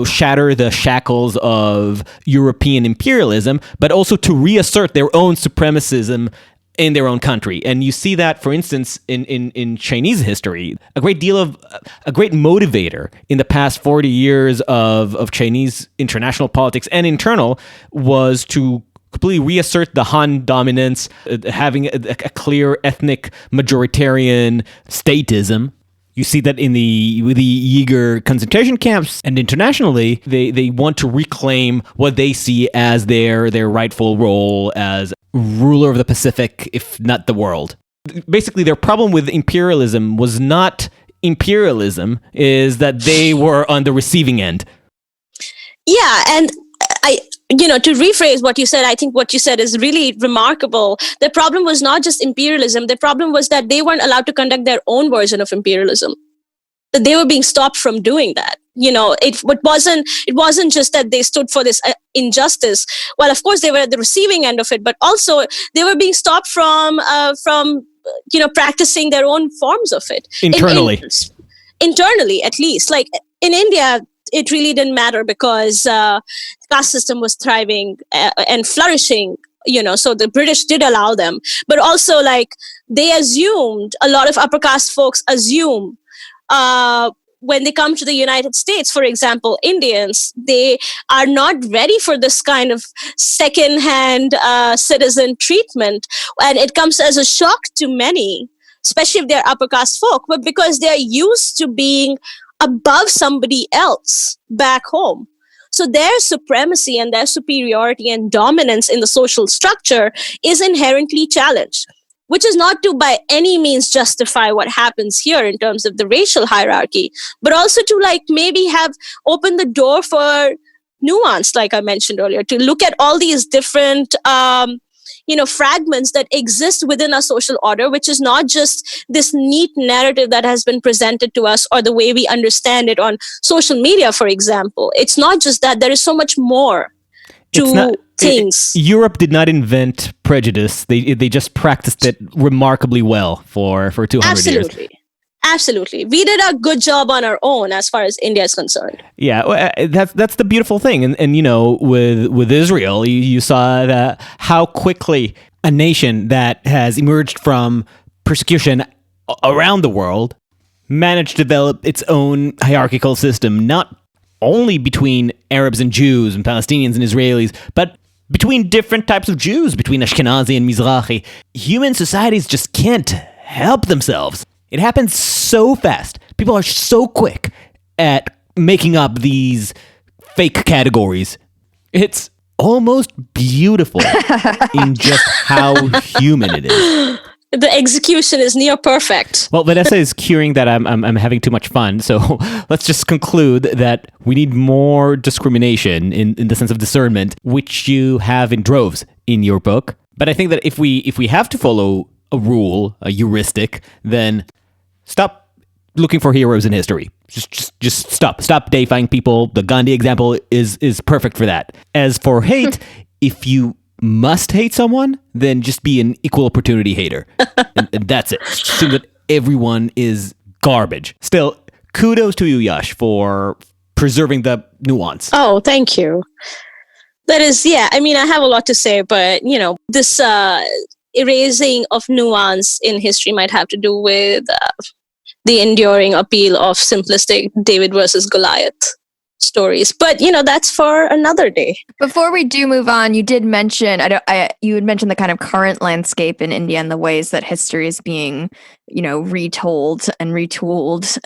shatter the shackles of European imperialism, but also to reassert their own supremacism in their own country. And you see that, for instance, in Chinese history. A great motivator in the past 40 years of Chinese international politics and internal was to completely reassert the Han dominance, having a clear ethnic majoritarian statism. You see that in the Uyghur concentration camps, and internationally, they want to reclaim what they see as their rightful role as ruler of the Pacific, if not the world. Basically, their problem with imperialism was not imperialism, is that they were on the receiving end. Yeah, and to rephrase what you said, I think what you said is really remarkable. The problem was not just imperialism. The problem was that they weren't allowed to conduct their own version of imperialism. That they were being stopped from doing that. It wasn't just that they stood for this injustice. Well, of course, they were at the receiving end of it, but also they were being stopped from practicing their own forms of it. Internally. Internally, at least. Like in India, it really didn't matter because the caste system was thriving and flourishing, so the British did allow them. But also, like, they assumed, a lot of upper caste folks assume, when they come to the United States, for example, Indians, they are not ready for this kind of second-hand citizen treatment. And it comes as a shock to many, especially if they're upper caste folk, but because they're used to being above somebody else back home. So their supremacy and their superiority and dominance in the social structure is inherently challenged, which is not to by any means justify what happens here in terms of the racial hierarchy, but also to maybe have opened the door for nuance, like I mentioned earlier, to look at all these different fragments that exist within our social order, which is not just this neat narrative that has been presented to us or the way we understand it on social media, for example. It's not just that. There is so much more to things. Europe did not invent prejudice. They just practiced it remarkably well for 200 years. Absolutely. We did a good job on our own as far as India is concerned. Yeah, that's the beautiful thing. And with Israel, you saw that how quickly a nation that has emerged from persecution around the world managed to develop its own hierarchical system, not only between Arabs and Jews and Palestinians and Israelis, but between different types of Jews, between Ashkenazi and Mizrahi. Human societies just can't help themselves. It happens so fast. People are so quick at making up these fake categories. It's almost beautiful in just how human it is. The execution is near perfect. Well, Vanessa is curing that I'm having too much fun. So let's just conclude that we need more discrimination in the sense of discernment, which you have in droves in your book. But I think that if we have to follow a rule, a heuristic, then stop looking for heroes in history. Just stop deifying people. The Gandhi example is perfect for that. As for hate, if you must hate someone, then just be an equal opportunity hater. and that's it. Just assume that everyone is garbage. Still, kudos to you, Yash, for preserving the nuance. Oh, thank you. That is, yeah, I mean, I have a lot to say, but, this erasing of nuance in history might have to do with the enduring appeal of simplistic David versus Goliath stories. But, that's for another day. Before we do move on, you did mention, you had mentioned the kind of current landscape in India and the ways that history is being, retold and retooled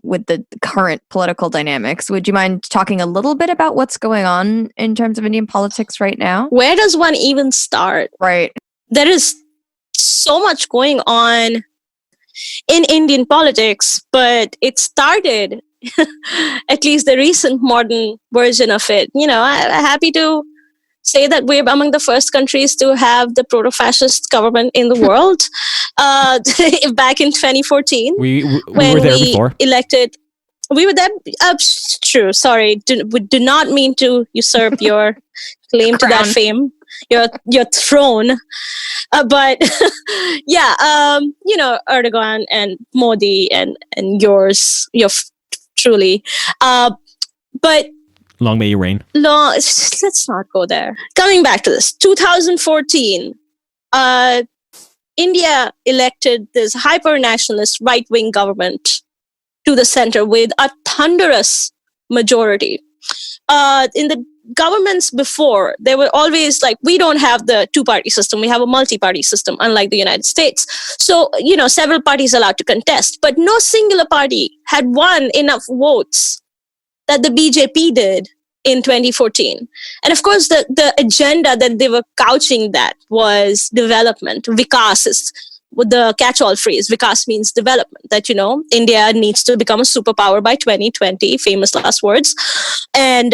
with the current political dynamics. Would you mind talking a little bit about what's going on in terms of Indian politics right now? Where does one even start? Right. There is so much going on in Indian politics, but it started, at least the recent modern version of it. I'm happy to say that we're among the first countries to have the proto-fascist government in the world. Back in 2014, we were there before. We were there. True. Sorry. Do not mean to usurp your claim to that fame, your throne. But yeah, Erdogan and Modi and yours, truly. But long may you reign. Let's not go there. Coming back to this, 2014, India elected this hyper-nationalist right-wing government to the center with a thunderous majority. In the governments before, they were always like, we don't have the two-party system, we have a multi-party system, unlike the United States. So, several parties allowed to contest, but no singular party had won enough votes that the BJP did in 2014. And of course, the agenda that they were couching that was development. Vikas is with the catch-all phrase. Vikas means development, that, India needs to become a superpower by 2020, famous last words. And,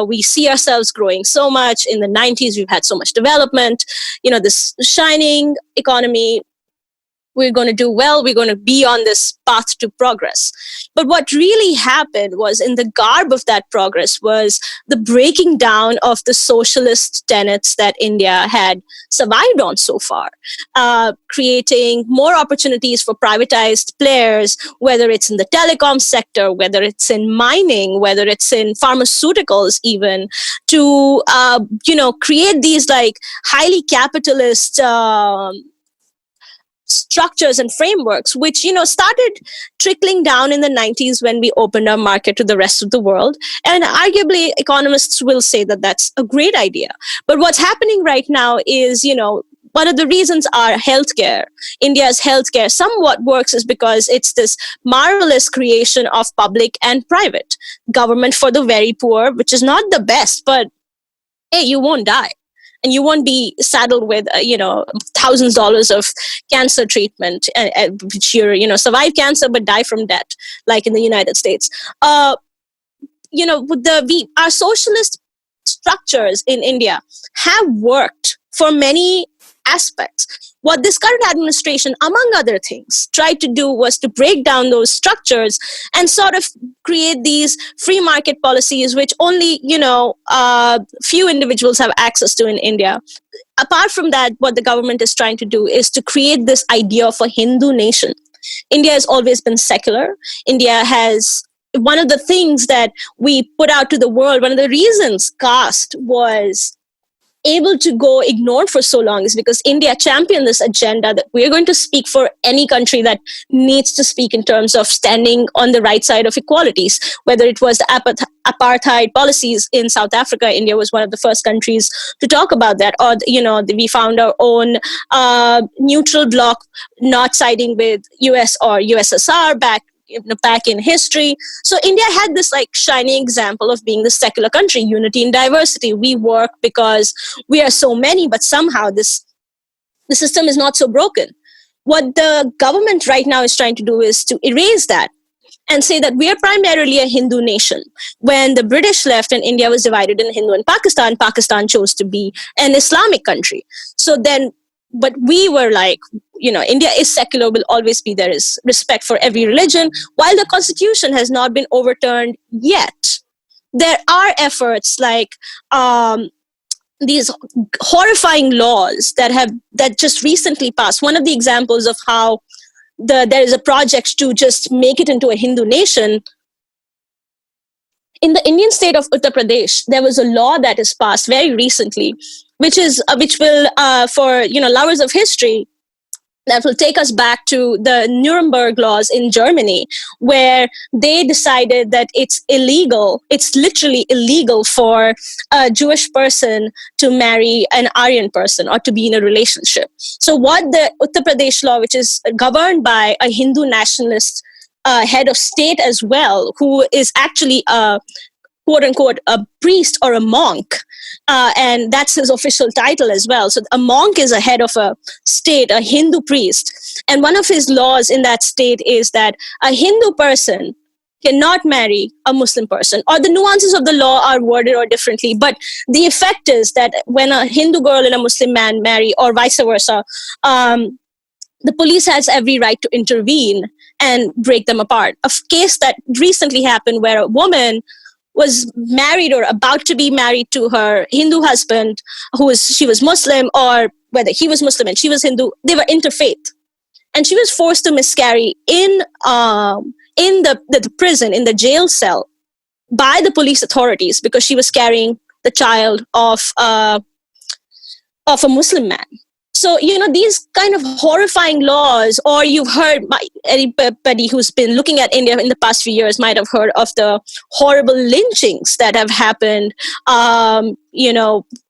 we see ourselves growing so much. In the 90s, we've had so much development, this shining economy. We're going to do well. We're going to be on this path to progress. But what really happened was, in the garb of that progress, was the breaking down of the socialist tenets that India had survived on so far, creating more opportunities for privatized players, whether it's in the telecom sector, whether it's in mining, whether it's in pharmaceuticals even, to, create these like highly capitalist structures and frameworks, which, started trickling down in the 90s when we opened our market to the rest of the world. And arguably, economists will say that that's a great idea. But what's happening right now is, one of the reasons our healthcare, India's healthcare somewhat works, is because it's this marvelous creation of public and private government for the very poor, which is not the best, but hey, you won't die. And you won't be saddled with, thousands of dollars of cancer treatment, which survive cancer but die from debt, like in the United States. Our socialist structures in India have worked for many aspects. What this current administration, among other things, tried to do was to break down those structures and sort of create these free market policies, which only, few individuals have access to in India. Apart from that, what the government is trying to do is to create this idea of a Hindu nation. India has always been secular. India has, one of the things that we put out to the world, one of the reasons caste was able to go ignored for so long is because India championed this agenda that we're going to speak for any country that needs to speak in terms of standing on the right side of equalities. Whether it was the apartheid policies in South Africa, India was one of the first countries to talk about that. Or, we found our own neutral bloc, not siding with US or USSR back in history. So India had this like shining example of being the secular country, unity in diversity. We work because we are so many, but somehow the system is not so broken. What the government right now is trying to do is to erase that and say that we are primarily a Hindu nation. When the British left and India was divided in Hindu and Pakistan chose to be an Islamic country. So then, but we were like, India is secular, will always be. There is respect for every religion. While the constitution has not been overturned yet, there are efforts like these horrifying laws that just recently passed. One of the examples of how there is a project to just make it into a Hindu nation. In the Indian state of Uttar Pradesh, there was a law that is passed very recently, which will, for lovers of history, that will take us back to the Nuremberg laws in Germany, where they decided that it's literally illegal for a Jewish person to marry an Aryan person or to be in a relationship. So what the Uttar Pradesh law, which is governed by a Hindu nationalist head of state as well, who is actually a quote unquote a priest or a monk, and that's his official title as well. So a monk is a head of a state, a Hindu priest, and one of his laws in that state is that a Hindu person cannot marry a Muslim person, or the nuances of the law are worded or differently, but the effect is that when a Hindu girl and a Muslim man marry, or vice versa, the police has every right to intervene and break them apart. A case that recently happened where a woman was married or about to be married to her Hindu husband, she was Muslim, or whether he was Muslim and she was Hindu, they were interfaith. And she was forced to miscarry in the prison, in the jail cell, by the police authorities because she was carrying the child of a Muslim man. So, these kind of horrifying laws, or you've heard, anybody who's been looking at India in the past few years might have heard of the horrible lynchings that have happened,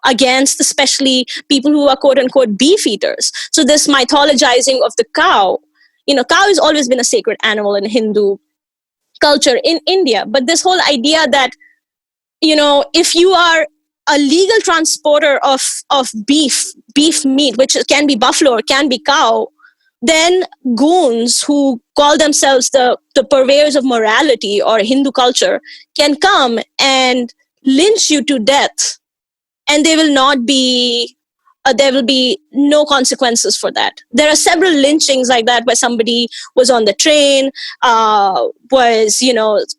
against especially people who are quote unquote beef eaters. So this mythologizing of the cow, cow has always been a sacred animal in Hindu culture in India. But this whole idea that, if you are a legal transporter of beef meat, which can be buffalo or can be cow, then goons who call themselves the purveyors of morality or Hindu culture can come and lynch you to death, and they will not be there will be no consequences for that. There are several lynchings like that where somebody was on the train, was,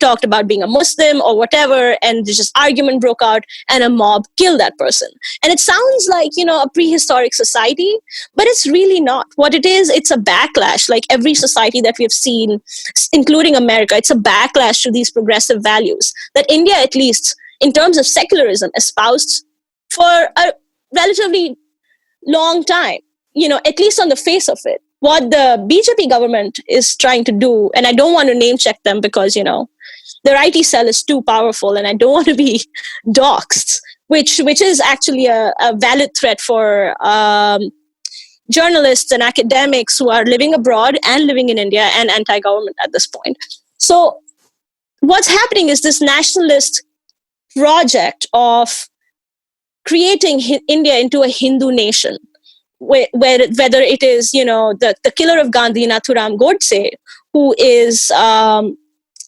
talked about being a Muslim or whatever, and there's just argument broke out and a mob killed that person. And it sounds like, a prehistoric society, but it's really not. What it is, it's a backlash. Like every society that we've seen, including America, it's a backlash to these progressive values that India, at least in terms of secularism, espoused for a relatively long time, at least on the face of it. What the BJP government is trying to do, and I don't want to name check them because, their IT cell is too powerful and I don't want to be doxxed, which is actually a valid threat for journalists and academics who are living abroad and living in India and anti-government at this point. So what's happening is this nationalist project of creating India into a Hindu nation, where whether it is, the killer of Gandhi, Nathuram Godse, who is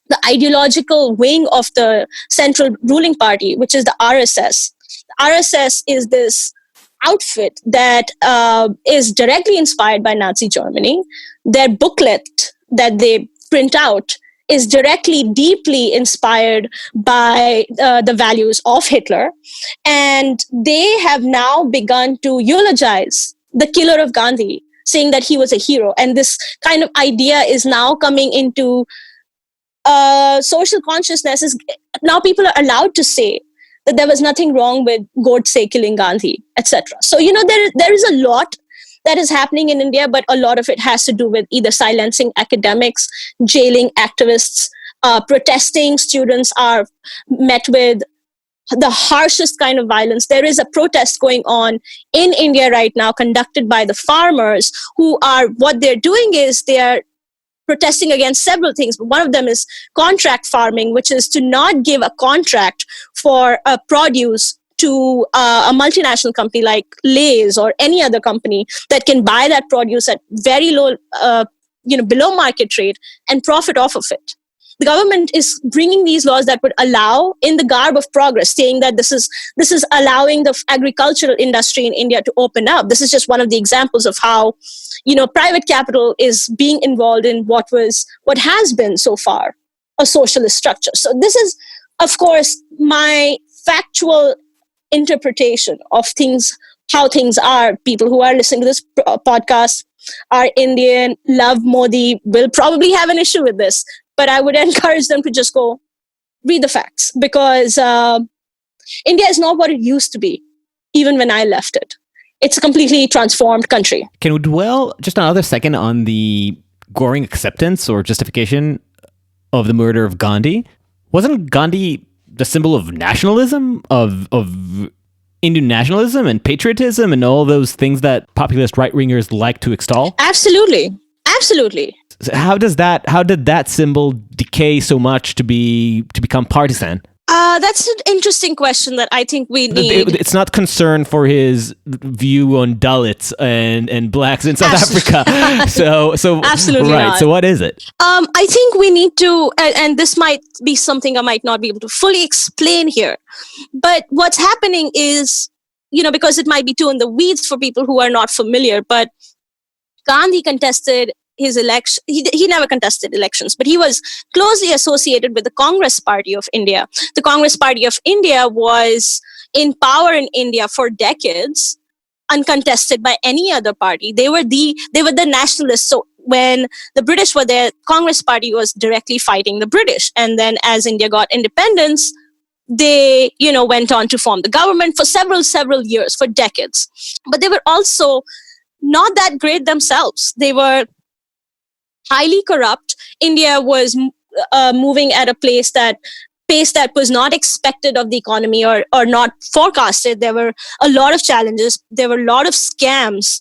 the ideological wing of the central ruling party, which is the RSS. The RSS is this outfit that is directly inspired by Nazi Germany. Their booklet that they print out is directly, deeply inspired by the values of Hitler. And they have now begun to eulogize the killer of Gandhi, saying that he was a hero. And this kind of idea is now coming into social consciousness. Now people are allowed to say that there was nothing wrong with Godse killing Gandhi, etc. So, there is a lot that is happening in India, but a lot of it has to do with either silencing academics, jailing activists, protesting. Students are met with the harshest kind of violence. There is a protest going on in India right now, conducted by the farmers, what they're doing is they are protesting against several things. But one of them is contract farming, which is to not give a contract for produce to a multinational company like Lay's or any other company that can buy that produce at very low, below market rate and profit off of it. The government is bringing these laws that would allow, in the garb of progress, saying that this is allowing the agricultural industry in India to open up. This is just one of the examples of how, private capital is being involved in what has been so far a socialist structure. So this is, of course, my factual interpretation of things, how things are. People who are listening to this podcast are Indian, love Modi, will probably have an issue with this. But I would encourage them to just go read the facts, because India is not what it used to be, even when I left it. It's a completely transformed country. Can we dwell just another second on the growing acceptance or justification of the murder of Gandhi? Wasn't Gandhi the symbol of nationalism, of Indian nationalism and patriotism and all those things that populist right-wingers like to extol? Absolutely. How did that symbol decay so much to become partisan? That's an interesting question that I think we need. It's not concern for his view on Dalits and blacks in South Africa. So absolutely right. Not. So what is it? I think we need to, and this might be something I might not be able to fully explain here. But what's happening is, because it might be too in the weeds for people who are not familiar, but Gandhi contested his election. He never contested elections, but he was closely associated with the Congress Party of India. The Congress Party of India was in power in India for decades, uncontested by any other party. They were the nationalists. So when the British were there, Congress Party was directly fighting the British. And then as India got independence, they, went on to form the government for several years, for decades. But they were also not that great themselves. They were highly corrupt. India was moving at a pace that was not expected of the economy, or not forecasted. There were a lot of challenges. There were a lot of scams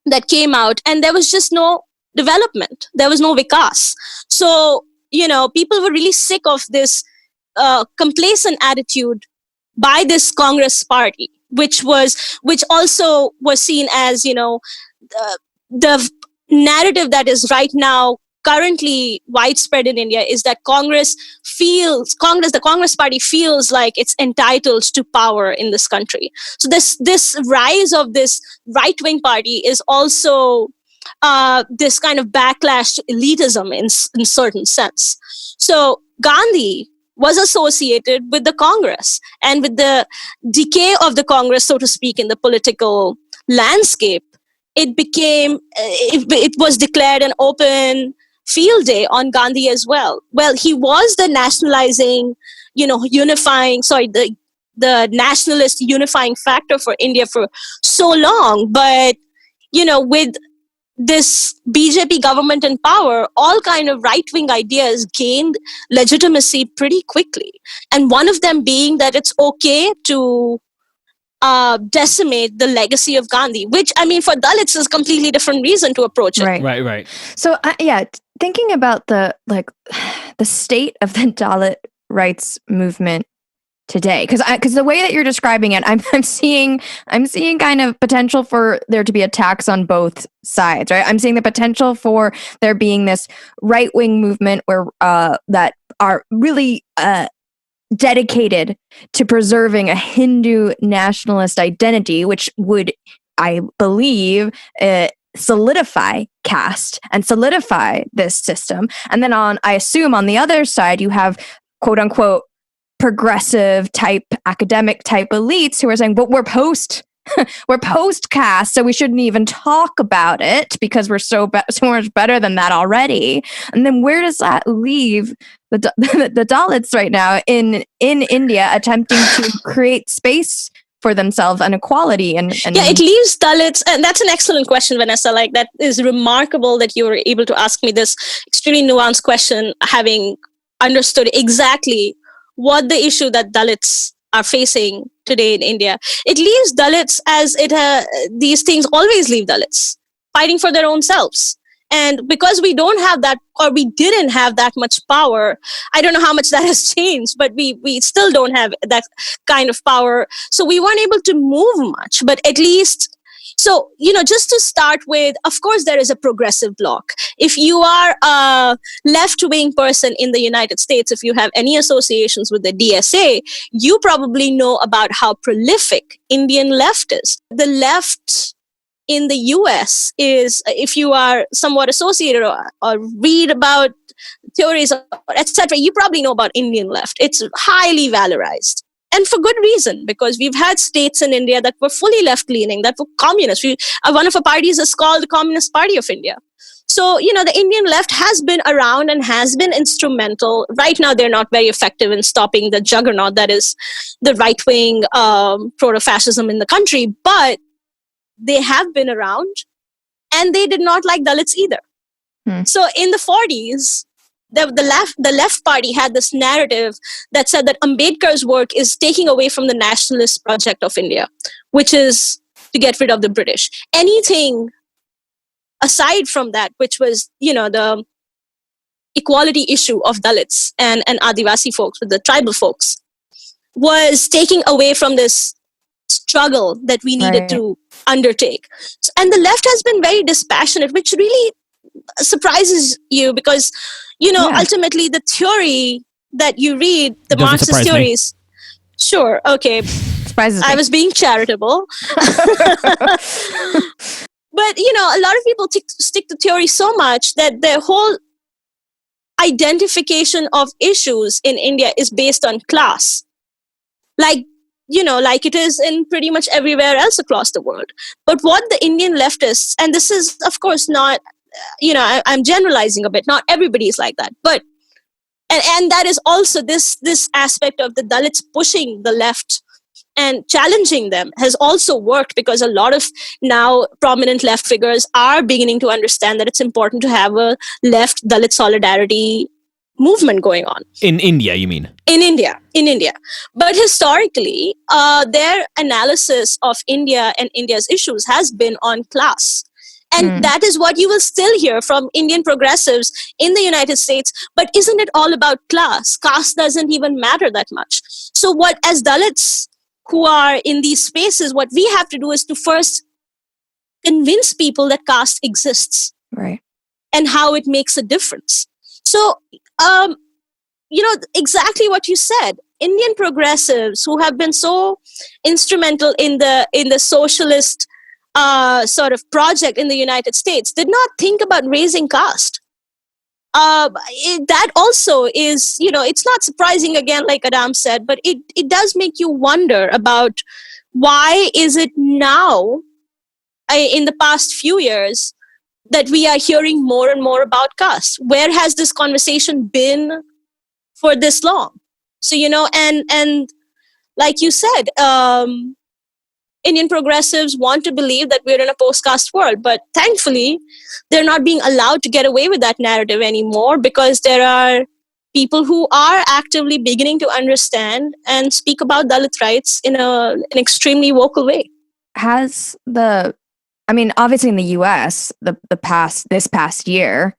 that came out, and there was just no development. There was no vikas. So, people were really sick of this complacent attitude by this Congress party, which also was seen as, the narrative that is right now currently widespread in India is that the Congress party feels like it's entitled to power in this country. So this rise of this right-wing party is also this kind of backlash to elitism in certain sense. So Gandhi was associated with the Congress, and with the decay of the Congress, so to speak, in the political landscape, it was declared an open field day on Gandhi as well. Well, he was the nationalizing, the nationalist unifying factor for India for so long. But, with this BJP government in power, all kind of right-wing ideas gained legitimacy pretty quickly. And one of them being that it's okay to decimate the legacy of Gandhi, which, for Dalits is a completely different reason to approach it. Right. So, thinking about the state of the Dalit rights movement today, because the way that you're describing it, I'm seeing kind of potential for there to be attacks on both sides, right? I'm seeing the potential for there being this right-wing movement where that are really dedicated to preserving a Hindu nationalist identity, which would, I believe, solidify caste and solidify this system. And then I assume on the other side, you have quote unquote progressive type, academic type elites who are saying, but we're post caste, so we shouldn't even talk about it because we're so much better than that already. And then where does that leave the Dalits right now in India, attempting to create space for themselves and equality? And it leaves Dalits, and that's an excellent question, Vanessa. Like, that is remarkable that you were able to ask me this extremely nuanced question, having understood exactly what the issue that Dalits are facing today in India. It leaves Dalits as these things always leave Dalits fighting for their own selves. And because we don't have that, or we didn't have that much power, I don't know how much that has changed, but we still don't have that kind of power. So we weren't able to move much, but at least, so, just to start with, of course, there is a progressive bloc. If you are a left-wing person in the United States, if you have any associations with the DSA, you probably know about how prolific Indian left is. The left in the US is, if you are somewhat associated or read about theories, etc., you probably know about Indian left. It's highly valorized. And for good reason, because we've had states in India that were fully left-leaning, that were communist. One of our parties is called the Communist Party of India. So, the Indian left has been around and has been instrumental. Right now, they're not very effective in stopping the juggernaut that is the right-wing proto-fascism in the country, but they have been around, and they did not like Dalits either. So in the 40s, the left party had this narrative that said that Ambedkar's work is taking away from the nationalist project of India, which is to get rid of the British. Anything aside from that, which was, the equality issue of Dalits and Adivasi folks, with the tribal folks, was taking away from this struggle that we needed to undertake. And the left has been very dispassionate, which really surprises you because, ultimately the theory that you read, the Marxist theories. Sure, okay. Surprises me. I was being charitable. But, a lot of people stick to theory so much that their whole identification of issues in India is based on class. Like it is in pretty much everywhere else across the world. But what the Indian leftists, and this is, of course, not, I'm generalizing a bit, not everybody is like that, but, and that is also this aspect of the Dalits pushing the left and challenging them has also worked, because a lot of now prominent left figures are beginning to understand that it's important to have a left Dalit solidarity movement going on. In India, you mean? In India. But historically, their analysis of India and India's issues has been on class. And that is what you will still hear from Indian progressives in the United States. But isn't it all about class? Caste doesn't even matter that much. So what, as Dalits who are in these spaces, what we have to do is to first convince people that caste exists. Right. And how it makes a difference. So, exactly what you said. Indian progressives who have been so instrumental in the socialist sort of project in the United States did not think about raising caste. That also is, it's not surprising, again, like Adam said, but it does make you wonder about why is it now, in the past few years, that we are hearing more and more about caste. Where has this conversation been for this long? So, and like you said, Indian progressives want to believe that we're in a post-caste world, but thankfully, they're not being allowed to get away with that narrative anymore, because there are people who are actively beginning to understand and speak about Dalit rights in an extremely vocal way. Obviously in the US, this past year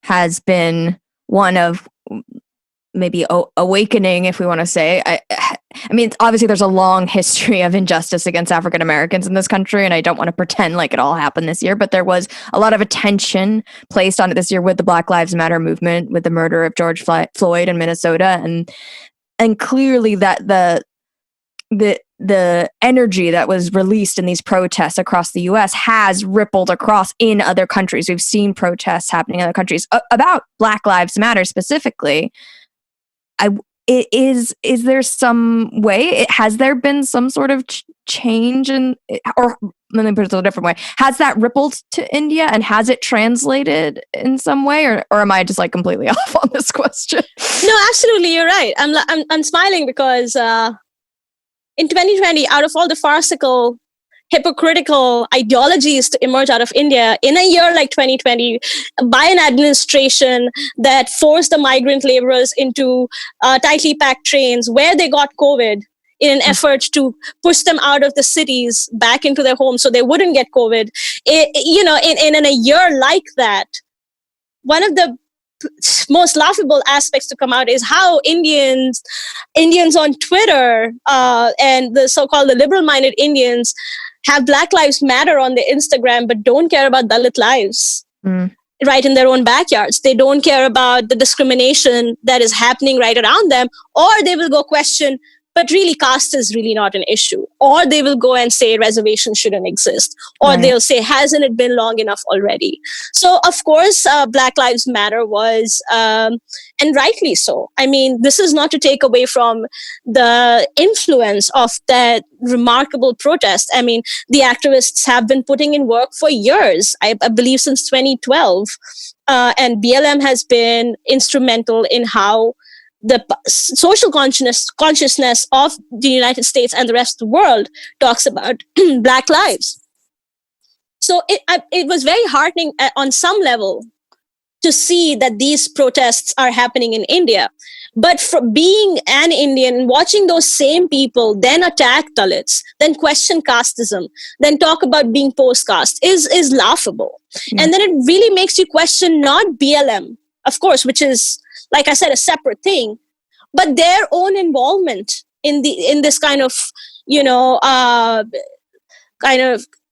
has been one of maybe awakening, if we want to say. Obviously there's a long history of injustice against African Americans in this country, and I don't want to pretend like it all happened this year, but there was a lot of attention placed on it this year with the Black Lives Matter movement, with the murder of George Floyd in Minnesota, and clearly that the energy that was released in these protests across the US has rippled across in other countries. We've seen protests happening in other countries about Black Lives Matter specifically. Is there some way? Has there been some sort of change or let me put it a different way. Has that rippled to India, and has it translated in some way, or am I just like completely off on this question? No, absolutely, you're right. I'm smiling because in 2020, out of all the farcical, hypocritical ideologies to emerge out of India in a year like 2020, by an administration that forced the migrant laborers into tightly packed trains where they got COVID in an effort to push them out of the cities back into their homes so they wouldn't get COVID. In a year like that, one of the most laughable aspects to come out is how Indians on Twitter and the so-called the liberal-minded Indians have Black Lives Matter on their Instagram, but don't care about Dalit lives right in their own backyards. They don't care about the discrimination that is happening right around them, or they will go question, but really caste is really not an issue. Or they will go and say reservation shouldn't exist. Or they'll say, hasn't it been long enough already? So, of course, Black Lives Matter was, and rightly so. This is not to take away from the influence of that remarkable protest. The activists have been putting in work for years, I believe since 2012. And BLM has been instrumental in how the social consciousness of the United States and the rest of the world talks about Black lives. So it was very heartening on some level to see that these protests are happening in India. But for being an Indian, watching those same people then attack Dalits, then question casteism, then talk about being post-caste is laughable. And then it really makes you question not BLM, of course, which is, like I said, a separate thing, but their own involvement in this kind of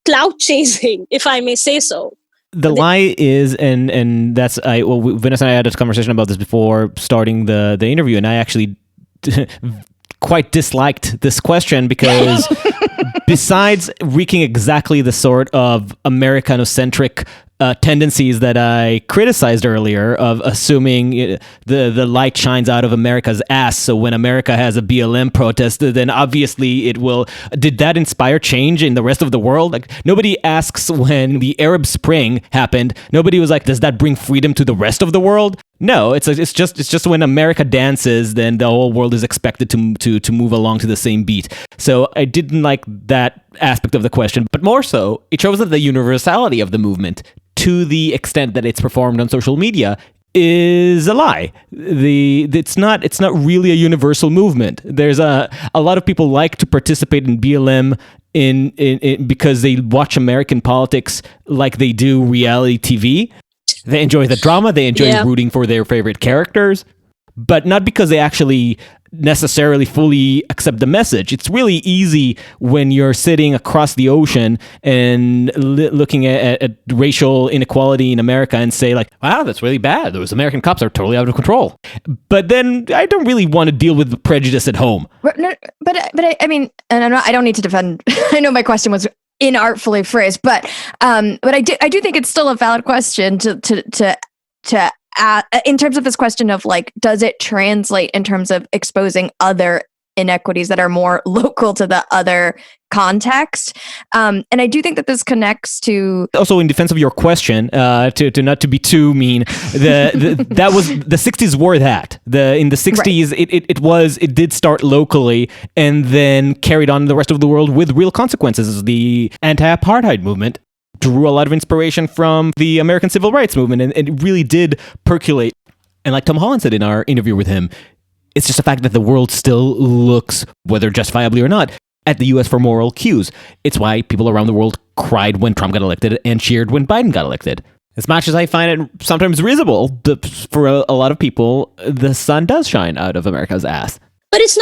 clout chasing, if I may say so. The lie is, and that's Vanessa and I had a conversation about this before starting the interview, and I actually quite disliked this question because besides wreaking exactly the sort of Americanocentric tendencies that I criticized earlier, of assuming the light shines out of America's ass, so when America has a BLM protest, then obviously it will. Did that inspire change in the rest of the world? Like, nobody asks when the Arab Spring happened, nobody was like, does that bring freedom to the rest of the world? No, it's just when America dances, then the whole world is expected to move along to the same beat. So I didn't like that aspect of the question, but more so, it shows that the universality of the movement, to the extent that it's performed on social media, is a lie. It's not really a universal movement. There's a lot of people like to participate in BLM in because they watch American politics like they do reality TV. They enjoy the drama. They enjoy rooting for their favorite characters, but not because they actually necessarily fully accept the message. It's really easy when you're sitting across the ocean and looking at racial inequality in America and say like, wow, that's really bad. Those American cops are totally out of control. But then I don't really want to deal with the prejudice at home. But I mean, and I don't need to defend. I know my question was inartfully phrased, but I do think it's still a valid question to in terms of this question of like, does it translate in terms of exposing other inequities that are more local to the other context? And I do think that this connects to also, in defense of your question, to not to be too mean, that was the 60s were that in the 60s right. it did start locally and then carried on the rest of the world with real consequences. The anti-apartheid movement drew a lot of inspiration from the American civil rights movement, and it really did percolate. And like Tom Holland said in our interview with him, it's just a fact that the world still looks, whether justifiably or not, at the U.S. for moral cues. It's why people around the world cried when Trump got elected and cheered when Biden got elected. As much as I find it sometimes risible, for a lot of people, the sun does shine out of America's ass. But it's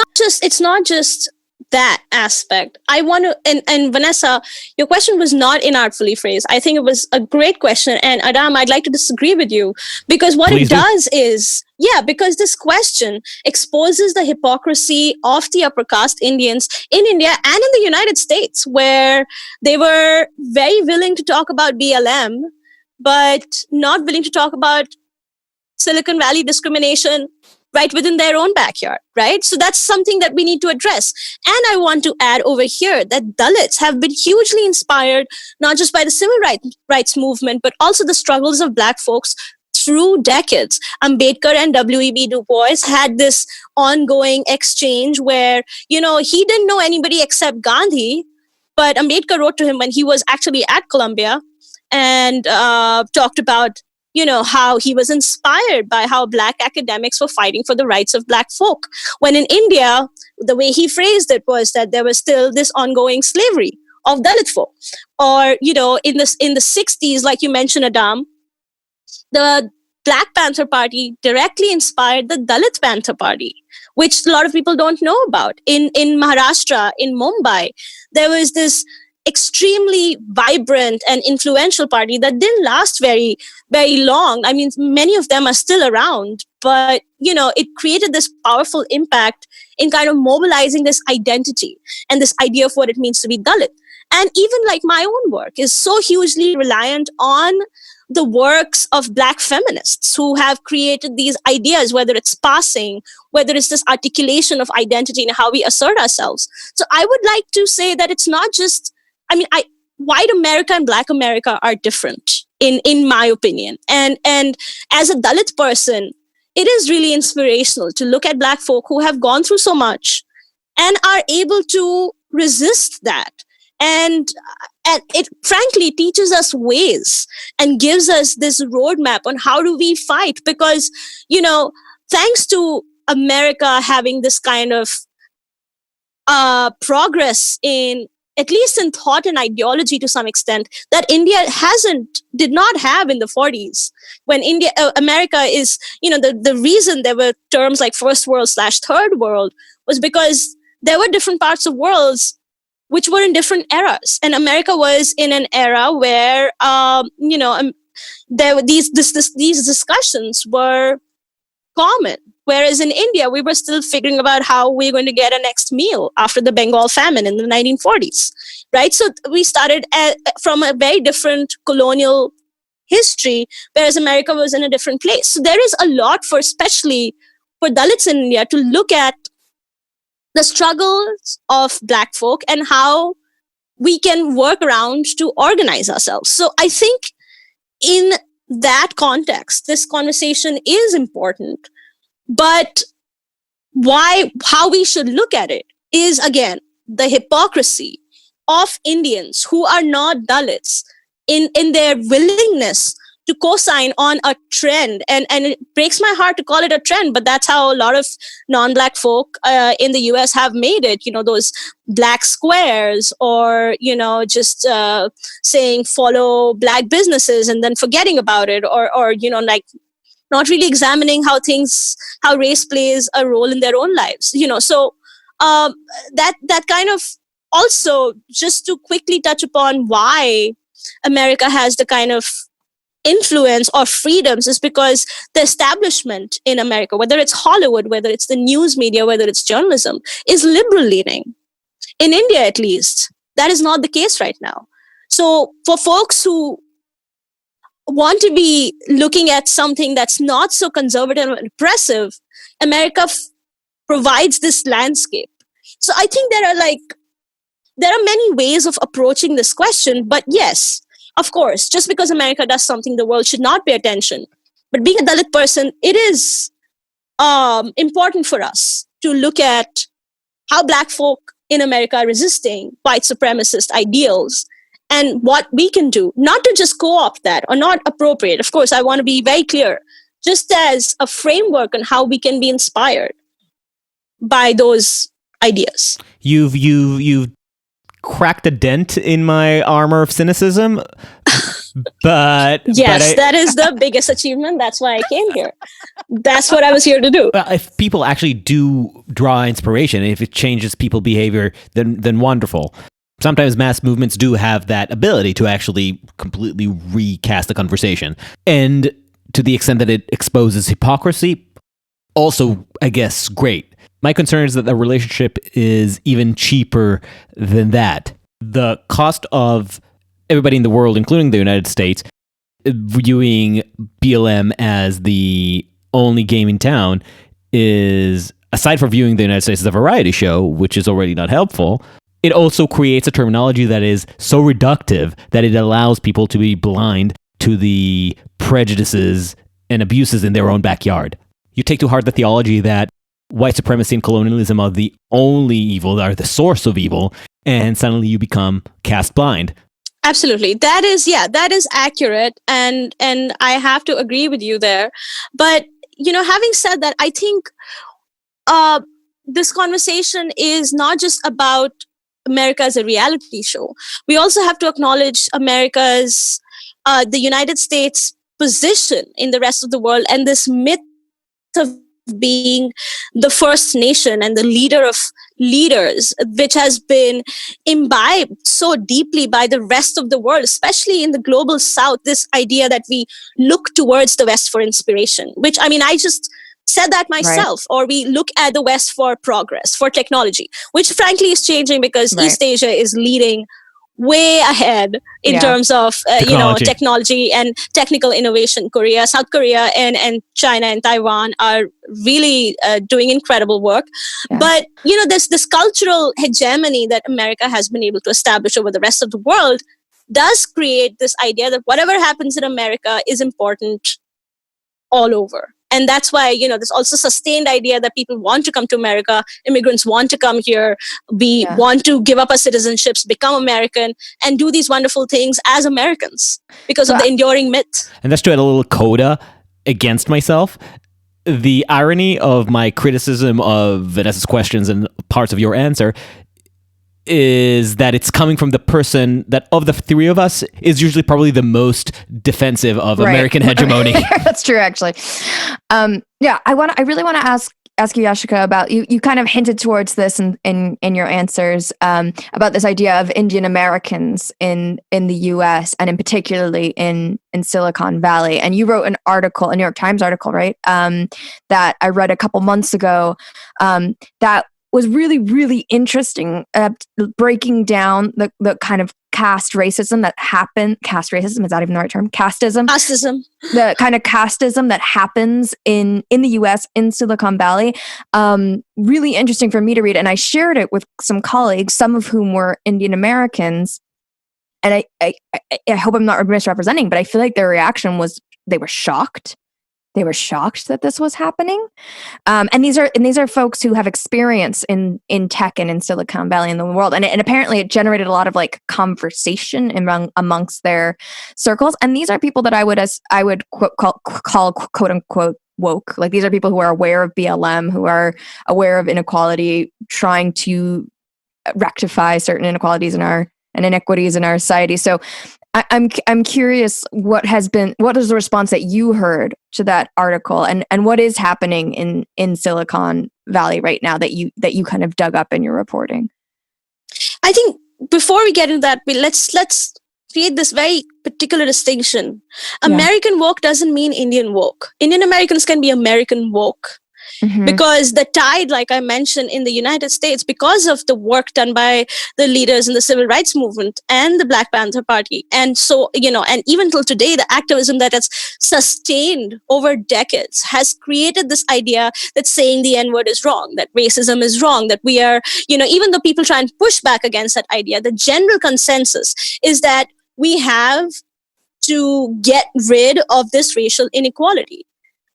not just that aspect. I want to, and Vanessa, your question was not inartfully phrased. I think it was a great question. And Adam, I'd like to disagree with you, because what Please it does is, because this question exposes the hypocrisy of the upper caste Indians in India and in the United States, where they were very willing to talk about BLM, but not willing to talk about Silicon Valley discrimination right within their own backyard, right? So that's something that we need to address. And I want to add over here that Dalits have been hugely inspired, not just by the civil rights movement, but also the struggles of Black folks through decades. Ambedkar and W.E.B. Du Bois had this ongoing exchange where, he didn't know anybody except Gandhi, but Ambedkar wrote to him when he was actually at Columbia and talked about how he was inspired by how Black academics were fighting for the rights of Black folk. When in India, the way he phrased it was that there was still this ongoing slavery of Dalit folk. Or, in the 60s, like you mentioned, Adam, the Black Panther Party directly inspired the Dalit Panther Party, which a lot of people don't know about. In Maharashtra, in Mumbai, there was this extremely vibrant and influential party that didn't last very, very long. I mean, many of them are still around, but, it created this powerful impact in kind of mobilizing this identity and this idea of what it means to be Dalit. And even like my own work is so hugely reliant on the works of Black feminists who have created these ideas, whether it's passing, whether it's this articulation of identity and how we assert ourselves. So I would like to say that it's not just, white America and Black America are different in my opinion. And as a Dalit person, it is really inspirational to look at Black folk who have gone through so much and are able to resist that. And it frankly teaches us ways and gives us this roadmap on how do we fight. Because, thanks to America having this kind of progress in, at least in thought and ideology to some extent, that India did not have in the 40s. When America is, the reason there were terms like first world / third world was because there were different parts of worlds which were in different eras. And America was in an era where, there were these discussions were common. Whereas in India, we were still figuring about how we're going to get a next meal after the Bengal famine in the 1940s, right? So we started from a very different colonial history, whereas America was in a different place. So there is a lot especially for Dalits in India, to look at the struggles of Black folk and how we can work around to organize ourselves. So I think in that context, this conversation is important. But how we should look at it is, again, the hypocrisy of Indians who are not Dalits in their willingness to co-sign on a trend. And it breaks my heart to call it a trend, but that's how a lot of non-Black folk in the US have made it. Those Black squares, or, just saying follow Black businesses and then forgetting about it, or like not really examining how race plays a role in their own lives. So that kind of, also, just to quickly touch upon why America has the kind of influence or freedoms, is because the establishment in America, whether it's Hollywood, whether it's the news media, whether it's journalism, is liberal leaning. In India, at least, that is not the case right now. So for folks who want to be looking at something that's not so conservative and oppressive, America provides this landscape. So I think there are many ways of approaching this question, but yes, of course, just because America does something, the world should not pay attention. But being a Dalit person, it is important for us to look at how Black folk in America are resisting white supremacist ideals and what we can do, not to just co-opt that or not appropriate. Of course, I want to be very clear, just as a framework on how we can be inspired by those ideas. You've cracked a dent in my armor of cynicism, but that is the biggest achievement. That's why I came here. That's what I was here to do. Well, if people actually do draw inspiration, if it changes people's behavior, then wonderful. Sometimes mass movements do have that ability to actually completely recast the conversation, and to the extent that it exposes hypocrisy, also, I guess, great. My concern is that the relationship is even cheaper than that. The cost of everybody in the world, including the United States, viewing BLM as the only game in town is, aside from viewing the United States as a variety show, which is already not helpful, it also creates a terminology that is so reductive that it allows people to be blind to the prejudices and abuses in their own backyard. You take to heart the theology that white supremacy and colonialism are the only evil, are the source of evil, and suddenly you become caste blind. Absolutely. That is accurate. And I have to agree with you there. But, having said that, I think this conversation is not just about America as a reality show. We also have to acknowledge America's, the United States' position in the rest of the world, and this myth of being the first nation and the leader of leaders, which has been imbibed so deeply by the rest of the world, especially in the global south, this idea that we look towards the West for inspiration, which, I just said that myself, right. Or we look at the West for progress, for technology, which frankly is changing because East Asia is leading way ahead in terms of technology and technical innovation. South Korea and China and Taiwan are really doing incredible work. But this cultural hegemony that America has been able to establish over the rest of the world does create this idea that whatever happens in America is important all over. And that's why, there's also sustained idea that people want to come to America, immigrants want to come here, we want to give up our citizenships, become American, and do these wonderful things as Americans because of the enduring myth. And that's to add a little coda against myself. The irony of my criticism of Vanessa's questions and parts of your answer is that it's coming from the person that, of the three of us, is usually probably the most defensive of American hegemony. That's true, actually. I really want to ask you, Yashica, about you kind of hinted towards this in your answers about this idea of Indian Americans in the US and in particularly in Silicon Valley. And you wrote an article, a New York Times article, right? That I read a couple months ago that was really, really interesting, breaking down the kind of caste racism that happened. Caste racism, is that even the right term? Casteism. Casteism. The kind of casteism that happens in the US, in Silicon Valley. Really interesting for me to read. And I shared it with some colleagues, some of whom were Indian Americans. And I hope I'm not misrepresenting, but I feel like their reaction was shocked. They were shocked that this was happening. And these are folks who have experience in tech and in Silicon Valley in the world. And apparently it generated a lot of like conversation amongst their circles. And these are people that I would call quote unquote woke. Like these are people who are aware of BLM, who are aware of inequality, trying to rectify certain inequalities and inequities in our society. So I'm curious what is the response that you heard to that article, and what is happening in Silicon Valley right now that you kind of dug up in your reporting? I think before we get into that, let's create this very particular distinction. American woke doesn't mean Indian woke. Indian Americans can be American woke. Mm-hmm. Because the tide, like I mentioned, in the United States, because of the work done by the leaders in the civil rights movement and the Black Panther Party, and so, and even till today, the activism that has sustained over decades has created this idea that saying the N-word is wrong, that racism is wrong, that we are, even though people try and push back against that idea, the general consensus is that we have to get rid of this racial inequality,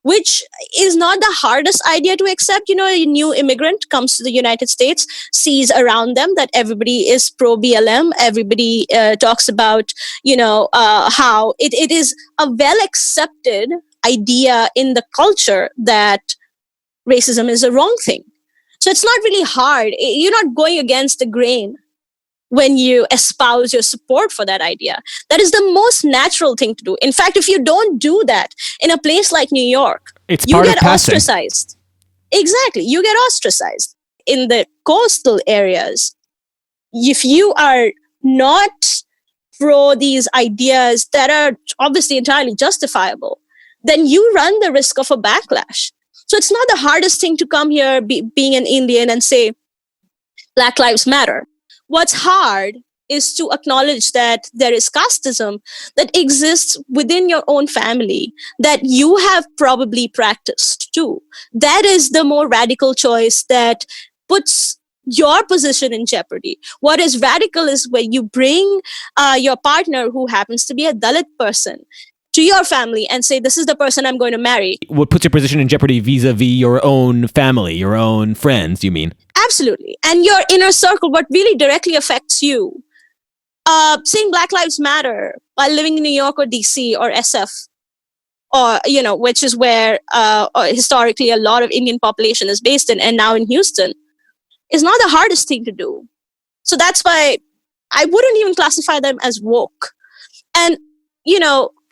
which is not the hardest idea to accept. A new immigrant comes to the United States, sees around them that everybody is pro-BLM. Everybody talks about, how it is a well-accepted idea in the culture that racism is a wrong thing. So it's not really hard. You're not going against the grain when you espouse your support for that idea. That is the most natural thing to do. In fact, if you don't do that in a place like New York, you get ostracized. Exactly. You get ostracized. In the coastal areas, if you are not pro these ideas that are obviously entirely justifiable, then you run the risk of a backlash. So it's not the hardest thing to come here, being an Indian, and say, Black Lives Matter. What's hard is to acknowledge that there is casteism that exists within your own family that you have probably practiced too. That is the more radical choice that puts your position in jeopardy. What is radical is when you bring your partner, who happens to be a Dalit person, to your family and say, this is the person I'm going to marry. What puts your position in jeopardy vis-a-vis your own family, your own friends, you mean? Absolutely. And your inner circle, what really directly affects you. Saying Black Lives Matter while living in New York or DC or SF, or, which is where historically a lot of Indian population is based in, and now in Houston, is not the hardest thing to do. So that's why I wouldn't even classify them as woke. And,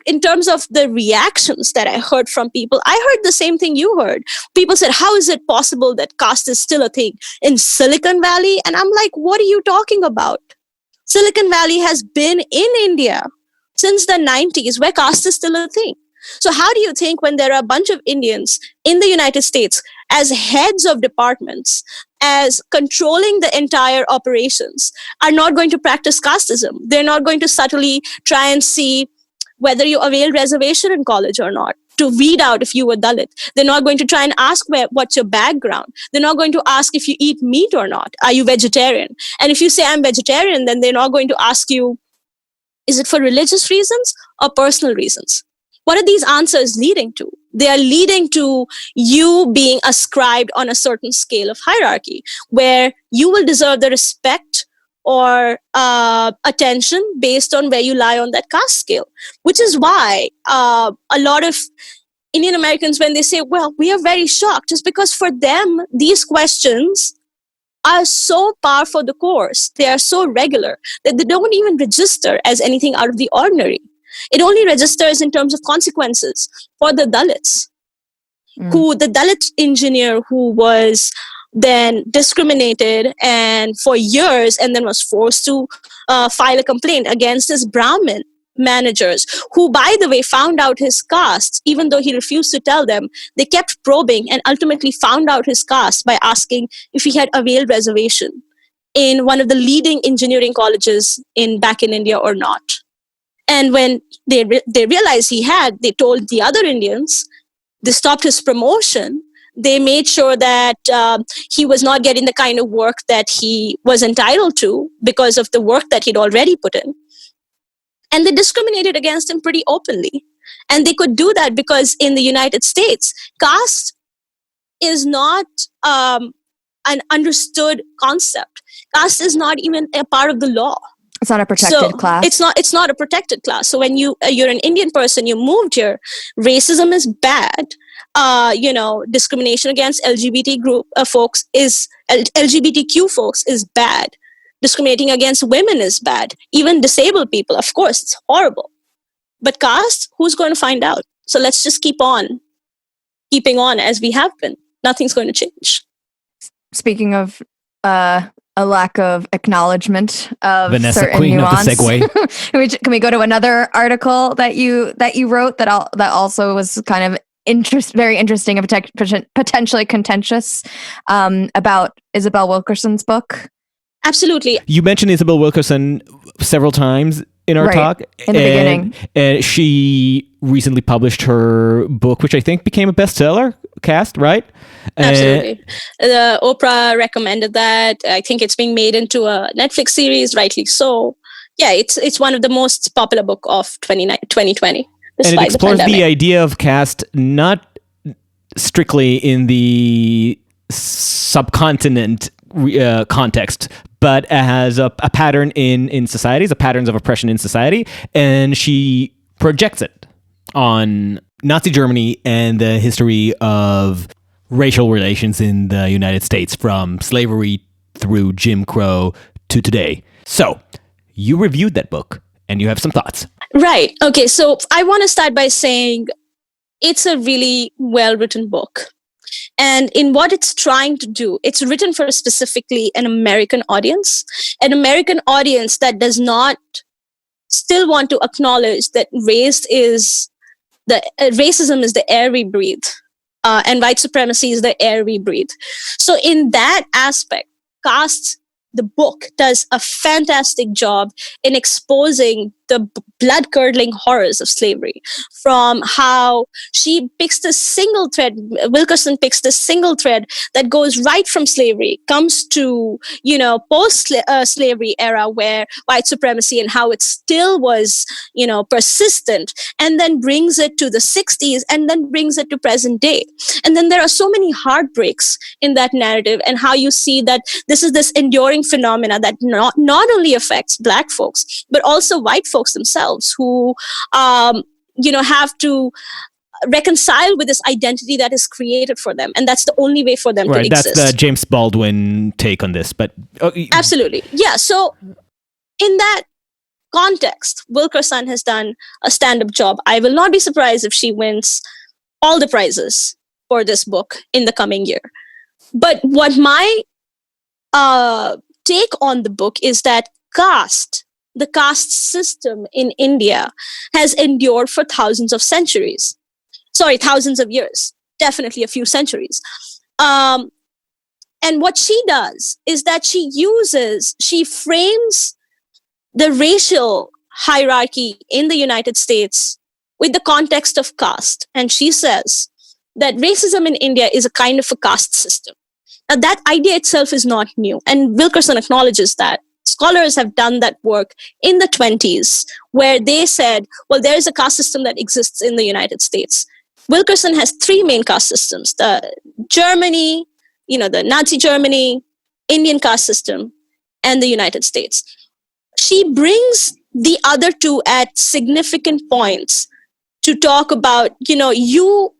in terms of the reactions that I heard from people, I heard the same thing you heard. People said, how is it possible that caste is still a thing in Silicon Valley? And I'm like, what are you talking about? Silicon Valley has been in India since the 90s, where caste is still a thing. So how do you think when there are a bunch of Indians in the United States as heads of departments, as controlling the entire operations, are not going to practice casteism? They're not going to subtly try and see whether you avail reservation in college or not, to weed out if you were Dalit. They're not going to try and ask what's your background. They're not going to ask if you eat meat or not. Are you vegetarian? And if you say I'm vegetarian, then they're not going to ask you, is it for religious reasons or personal reasons? What are these answers leading to? They are leading to you being ascribed on a certain scale of hierarchy, where you will deserve the respect or attention based on where you lie on that caste scale, which is why a lot of Indian Americans, when they say, well, we are very shocked, is because for them, these questions are so par for the course. They are so regular that they don't even register as anything out of the ordinary. It only registers in terms of consequences for the Dalits, who the Dalit engineer who was then discriminated and for years, and then was forced to file a complaint against his Brahmin managers, who, by the way, found out his caste, even though he refused to tell them. They kept probing and ultimately found out his caste by asking if he had availed reservation in one of the leading engineering colleges back in India or not. And when they realized he had, they told the other Indians. They stopped his promotion. They made sure that he was not getting the kind of work that he was entitled to because of the work that he'd already put in. And they discriminated against him pretty openly. And they could do that because in the United States, caste is not an understood concept. Caste is not even a part of the law. It's not a protected class. It's not a protected class. So when you're an Indian person, you moved here, racism is bad. Discrimination against LGBTQ folks is bad. Discriminating against women is bad. Even disabled people, of course, it's horrible. But caste, who's going to find out? So let's just keep on keeping on as we have been. Nothing's going to change. Speaking of a lack of acknowledgement of Vanessa, certain queen nuance, of the segue. Can we go to another article that you wrote that also was kind of very interesting and potentially contentious about Isabel Wilkerson's book? Absolutely. You mentioned Isabel Wilkerson several times in our talk. In the beginning. And she recently published her book, which I think became a bestseller, Caste, right? Absolutely. Oprah recommended that. I think it's being made into a Netflix series, rightly so. Yeah, it's one of the most popular book of 2020. And it explores the idea of caste not strictly in the subcontinent context, but as a pattern in societies, a patterns of oppression in society, and she projects it on Nazi Germany and the history of racial relations in the United States from slavery through Jim Crow to today. So, you reviewed that book and you have some thoughts. Right. Okay, so I want to start by saying it's a really well-written book. And in what it's trying to do, it's written for specifically an American audience that does not still want to acknowledge that racism is the air we breathe, and white supremacy is the air we breathe. So in that aspect, the book does a fantastic job in exposing the blood-curdling horrors of slavery, from how Wilkerson picks this single thread that goes right from slavery, comes to, post-slavery era where white supremacy and how it still was, persistent, and then brings it to the 60s and then brings it to present day. And then there are so many heartbreaks in that narrative, and how you see that this is this enduring phenomena that not only affects Black folks, but also white folks themselves, who have to reconcile with this identity that is created for them, and that's the only way for them to exist. That's the James Baldwin take on this, but absolutely, yeah. So in that context, Wilkerson has done a stand-up job. I will not be surprised if she wins all the prizes for this book in the coming year. But what my take on the book is that the caste system in India has endured for thousands of years, definitely a few centuries. And what she does is that she frames the racial hierarchy in the United States with the context of caste. And she says that racism in India is a kind of a caste system. Now, that idea itself is not new, and Wilkerson acknowledges that. Scholars have done that work in the 20s, where they said, well, there is a caste system that exists in the United States. Wilkerson has three main caste systems: the Germany, the Nazi Germany, Indian caste system, and the United States. She brings the other two at significant points to talk about, you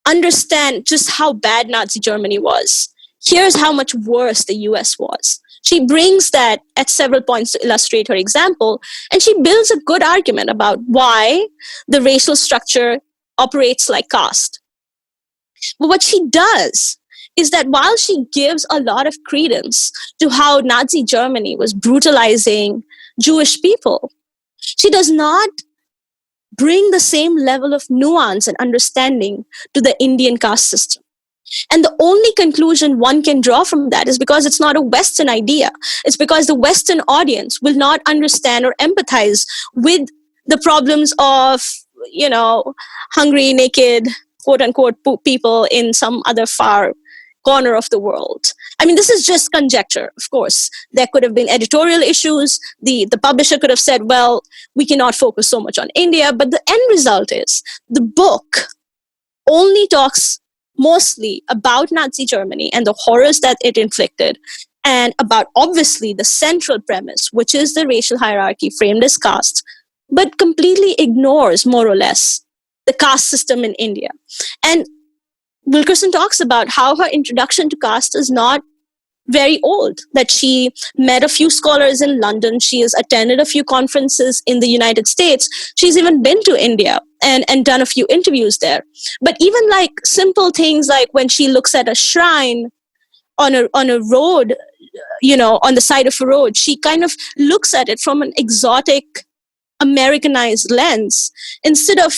understand just how bad Nazi Germany was. Here's how much worse the US was. She brings that at several points to illustrate her example, and she builds a good argument about why the racial structure operates like caste. But what she does is that while she gives a lot of credence to how Nazi Germany was brutalizing Jewish people, she does not bring the same level of nuance and understanding to the Indian caste system. And the only conclusion one can draw from that is because it's not a Western idea. It's because the Western audience will not understand or empathize with the problems of, hungry, naked, quote unquote, people in some other far corner of the world. I mean, this is just conjecture, of course. There could have been editorial issues. The publisher could have said, well, we cannot focus so much on India. But the end result is the book only talks mostly about Nazi Germany and the horrors that it inflicted, and about, obviously, the central premise, which is the racial hierarchy framed as caste, but completely ignores, more or less, the caste system in India. And Wilkerson talks about how her introduction to caste is not very old, that she met a few scholars in London, she has attended a few conferences in the United States, she's even been to India and done a few interviews there. But even like simple things like when she looks at a shrine on a road, on the side of a road, she kind of looks at it from an exotic, Americanized lens, instead of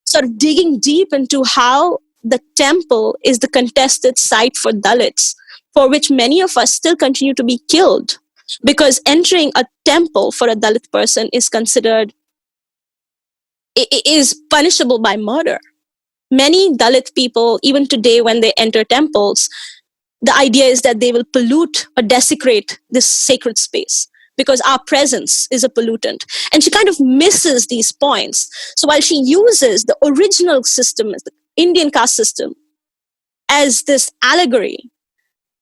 sort of digging deep into how the temple is the contested site for Dalits, for which many of us still continue to be killed, because entering a temple for a Dalit person is punishable by murder. Many Dalit people, even today when they enter temples, the idea is that they will pollute or desecrate this sacred space because our presence is a pollutant. And she kind of misses these points. So while she uses the original system, the Indian caste system, as this allegory,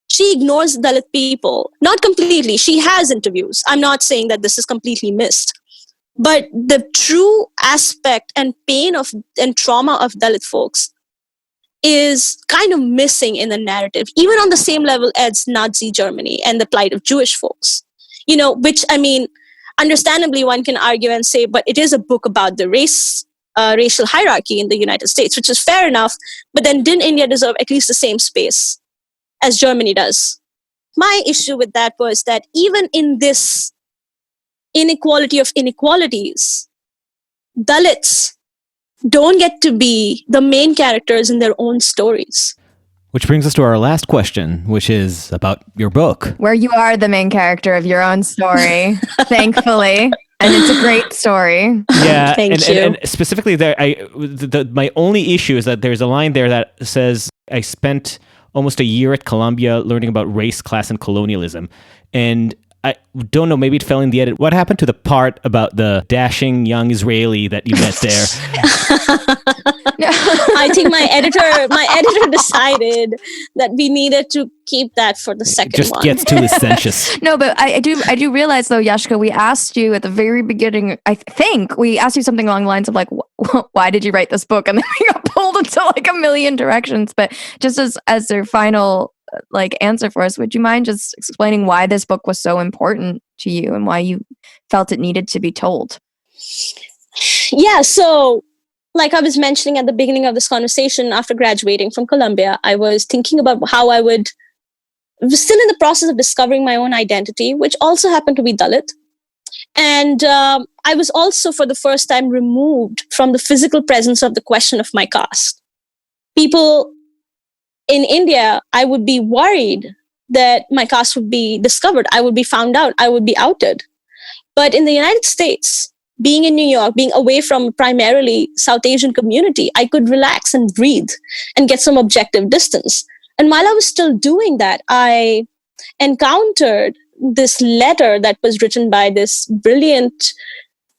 she ignores Dalit people. Not completely. She has interviews. I'm not saying that this is completely missed. But the true aspect and pain and trauma of Dalit folks is kind of missing in the narrative, even on the same level as Nazi Germany and the plight of Jewish folks. Which, I mean, understandably one can argue and say, but it is a book about the racial hierarchy in the United States, which is fair enough. But then didn't India deserve at least the same space as Germany does? My issue with that was that even in this inequality of inequalities, Dalits don't get to be the main characters in their own stories. Which brings us to our last question, which is about your book. Where you are the main character of your own story, thankfully. And it's a great story. Yeah, Thank you. And specifically there, my only issue is that there's a line there that says, I spent almost a year at Columbia learning about race, class, and colonialism. And I don't know, maybe it fell in the edit. What happened to the part about the dashing young Israeli that you met there? I think my editor decided that we needed to keep that for the second Just one. gets too licentious. No, but I do realize though, Yashica, we asked you at the very beginning, I think we asked you something along the lines of like, why did you write this book? And then we got pulled into like a million directions. But just as their final answer for us, would you mind just explaining why this book was so important to you and why you felt it needed to be told? Yeah, so like I was mentioning at the beginning of this conversation, after graduating from Columbia, I was thinking about how I was still in the process of discovering my own identity, which also happened to be Dalit. And I was also, for the first time, removed from the physical presence of the question of my caste. People in India, I would be worried that my caste would be discovered. I would be found out. I would be outed. But in the United States, being in New York, being away from primarily South Asian community, I could relax and breathe and get some objective distance. And while I was still doing that, I encountered this letter that was written by this brilliant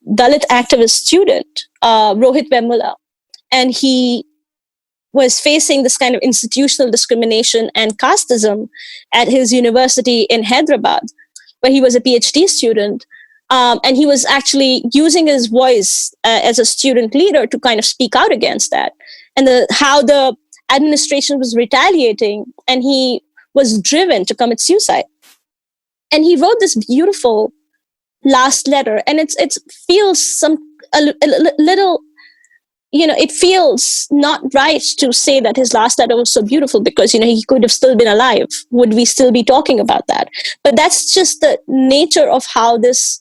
Dalit activist student, Rohit Vemula. And he was facing this kind of institutional discrimination and casteism at his university in Hyderabad, where he was a PhD student. And he was actually using his voice as a student leader to kind of speak out against that. And how the administration was retaliating, and he was driven to commit suicide. And he wrote this beautiful last letter, and it feels a little, it feels not right to say that his last letter was so beautiful because, he could have still been alive. Would we still be talking about that? But that's just the nature of how this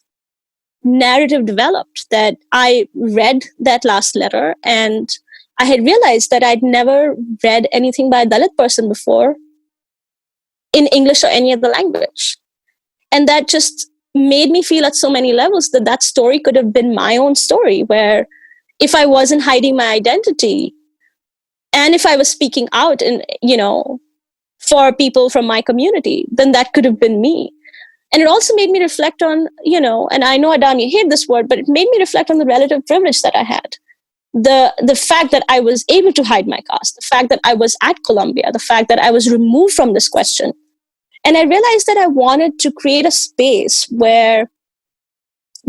narrative developed, that I read that last letter and I had realized that I'd never read anything by a Dalit person before in English or any other language. And that just made me feel at so many levels that story could have been my own story, where if I wasn't hiding my identity and if I was speaking out and, for people from my community, then that could have been me. And it also made me reflect on, and I know, Adam, you hate this word, but it made me reflect on the relative privilege that I had. The fact that I was able to hide my caste, the fact that I was at Columbia, the fact that I was removed from this question. And I realized that I wanted to create a space where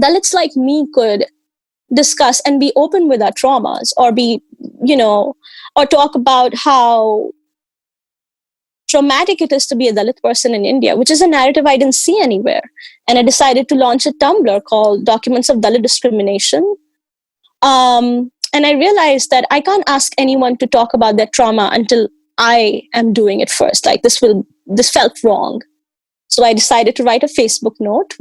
Dalits like me could discuss and be open with our traumas, or or talk about how traumatic it is to be a Dalit person in India, which is a narrative I didn't see anywhere. And I decided to launch a Tumblr called Documents of Dalit Discrimination. And I realized that I can't ask anyone to talk about their trauma until I am doing it first. Like this felt wrong. So I decided to write a Facebook note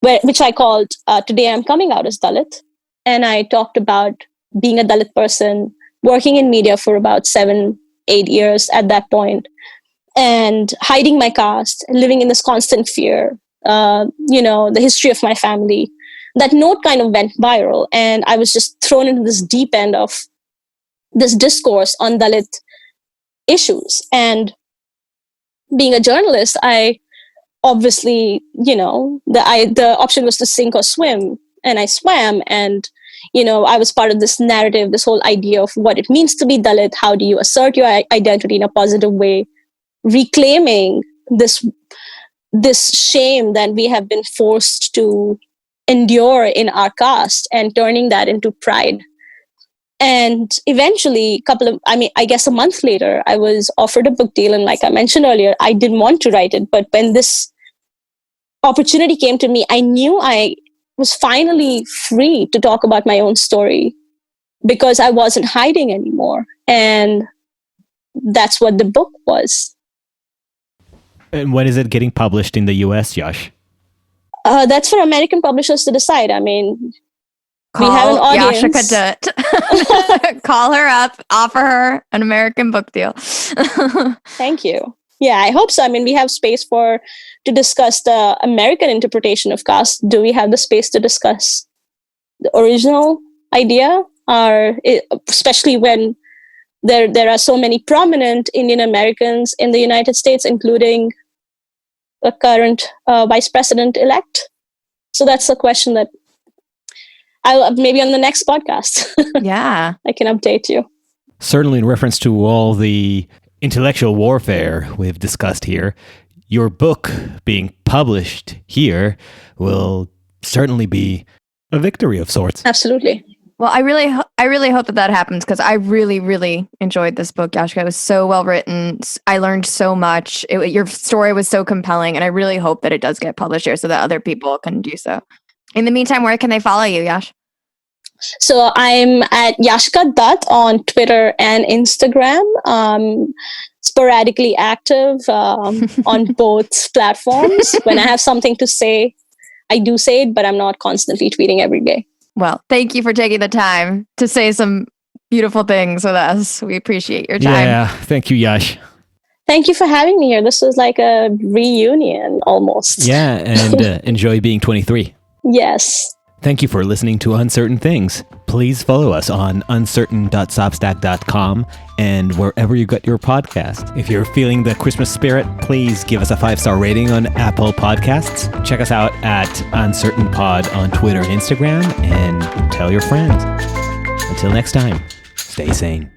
which I called Today I'm Coming Out as Dalit. And I talked about being a Dalit person, working in media for about 7-8 years at that point, and hiding my caste, living in this constant fear, the history of my family. That note kind of went viral, and I was just thrown into this deep end of this discourse on Dalit issues. And being a journalist, I obviously, the option was to sink or swim, and I swam. And I was part of this narrative, this whole idea of what it means to be Dalit. How do you assert your identity in a positive way, reclaiming this shame that we have been forced to endure in our caste, and turning that into pride. And eventually, I guess a month later, I was offered a book deal. And like I mentioned earlier, I didn't want to write it. But when this opportunity came to me, I knew I was finally free to talk about my own story, because I wasn't hiding anymore. And that's what the book was. And when is it getting published in the US, Yash? That's for American publishers to decide. I mean, we have an audience. Yashica Dutt. Call her up, offer her an American book deal. Thank you. Yeah, I hope so. I mean, we have space to discuss the American interpretation of caste. Do we have the space to discuss the original idea? Especially when there are so many prominent Indian Americans in the United States, including the current vice president-elect. So that's a question that I'll maybe on the next podcast. Yeah, I can update you. Certainly, in reference to all the intellectual warfare we've discussed here, your book being published here will certainly be a victory of sorts. Absolutely. Well, I really hope that happens, because I really, really enjoyed this book, Yashica. It was so well written. I learned so much. Your story was so compelling, and I really hope that it does get published here so that other people can do so. In the meantime, where can they follow you, Yash? So I'm at Yashica Dutt on Twitter and Instagram. Sporadically active on both platforms. When I have something to say, I do say it, but I'm not constantly tweeting every day. Well, thank you for taking the time to say some beautiful things with us. We appreciate your time. Yeah, thank you, Yash. Thank you for having me here. This was like a reunion almost. Yeah, and enjoy being 23. Yes. Thank you for listening to Uncertain Things. Please follow us on uncertain.substack.com and wherever you get your podcast. If you're feeling the Christmas spirit, please give us a 5-star rating on Apple Podcasts. Check us out at Uncertain Pod on Twitter and Instagram, and tell your friends. Until next time, stay sane.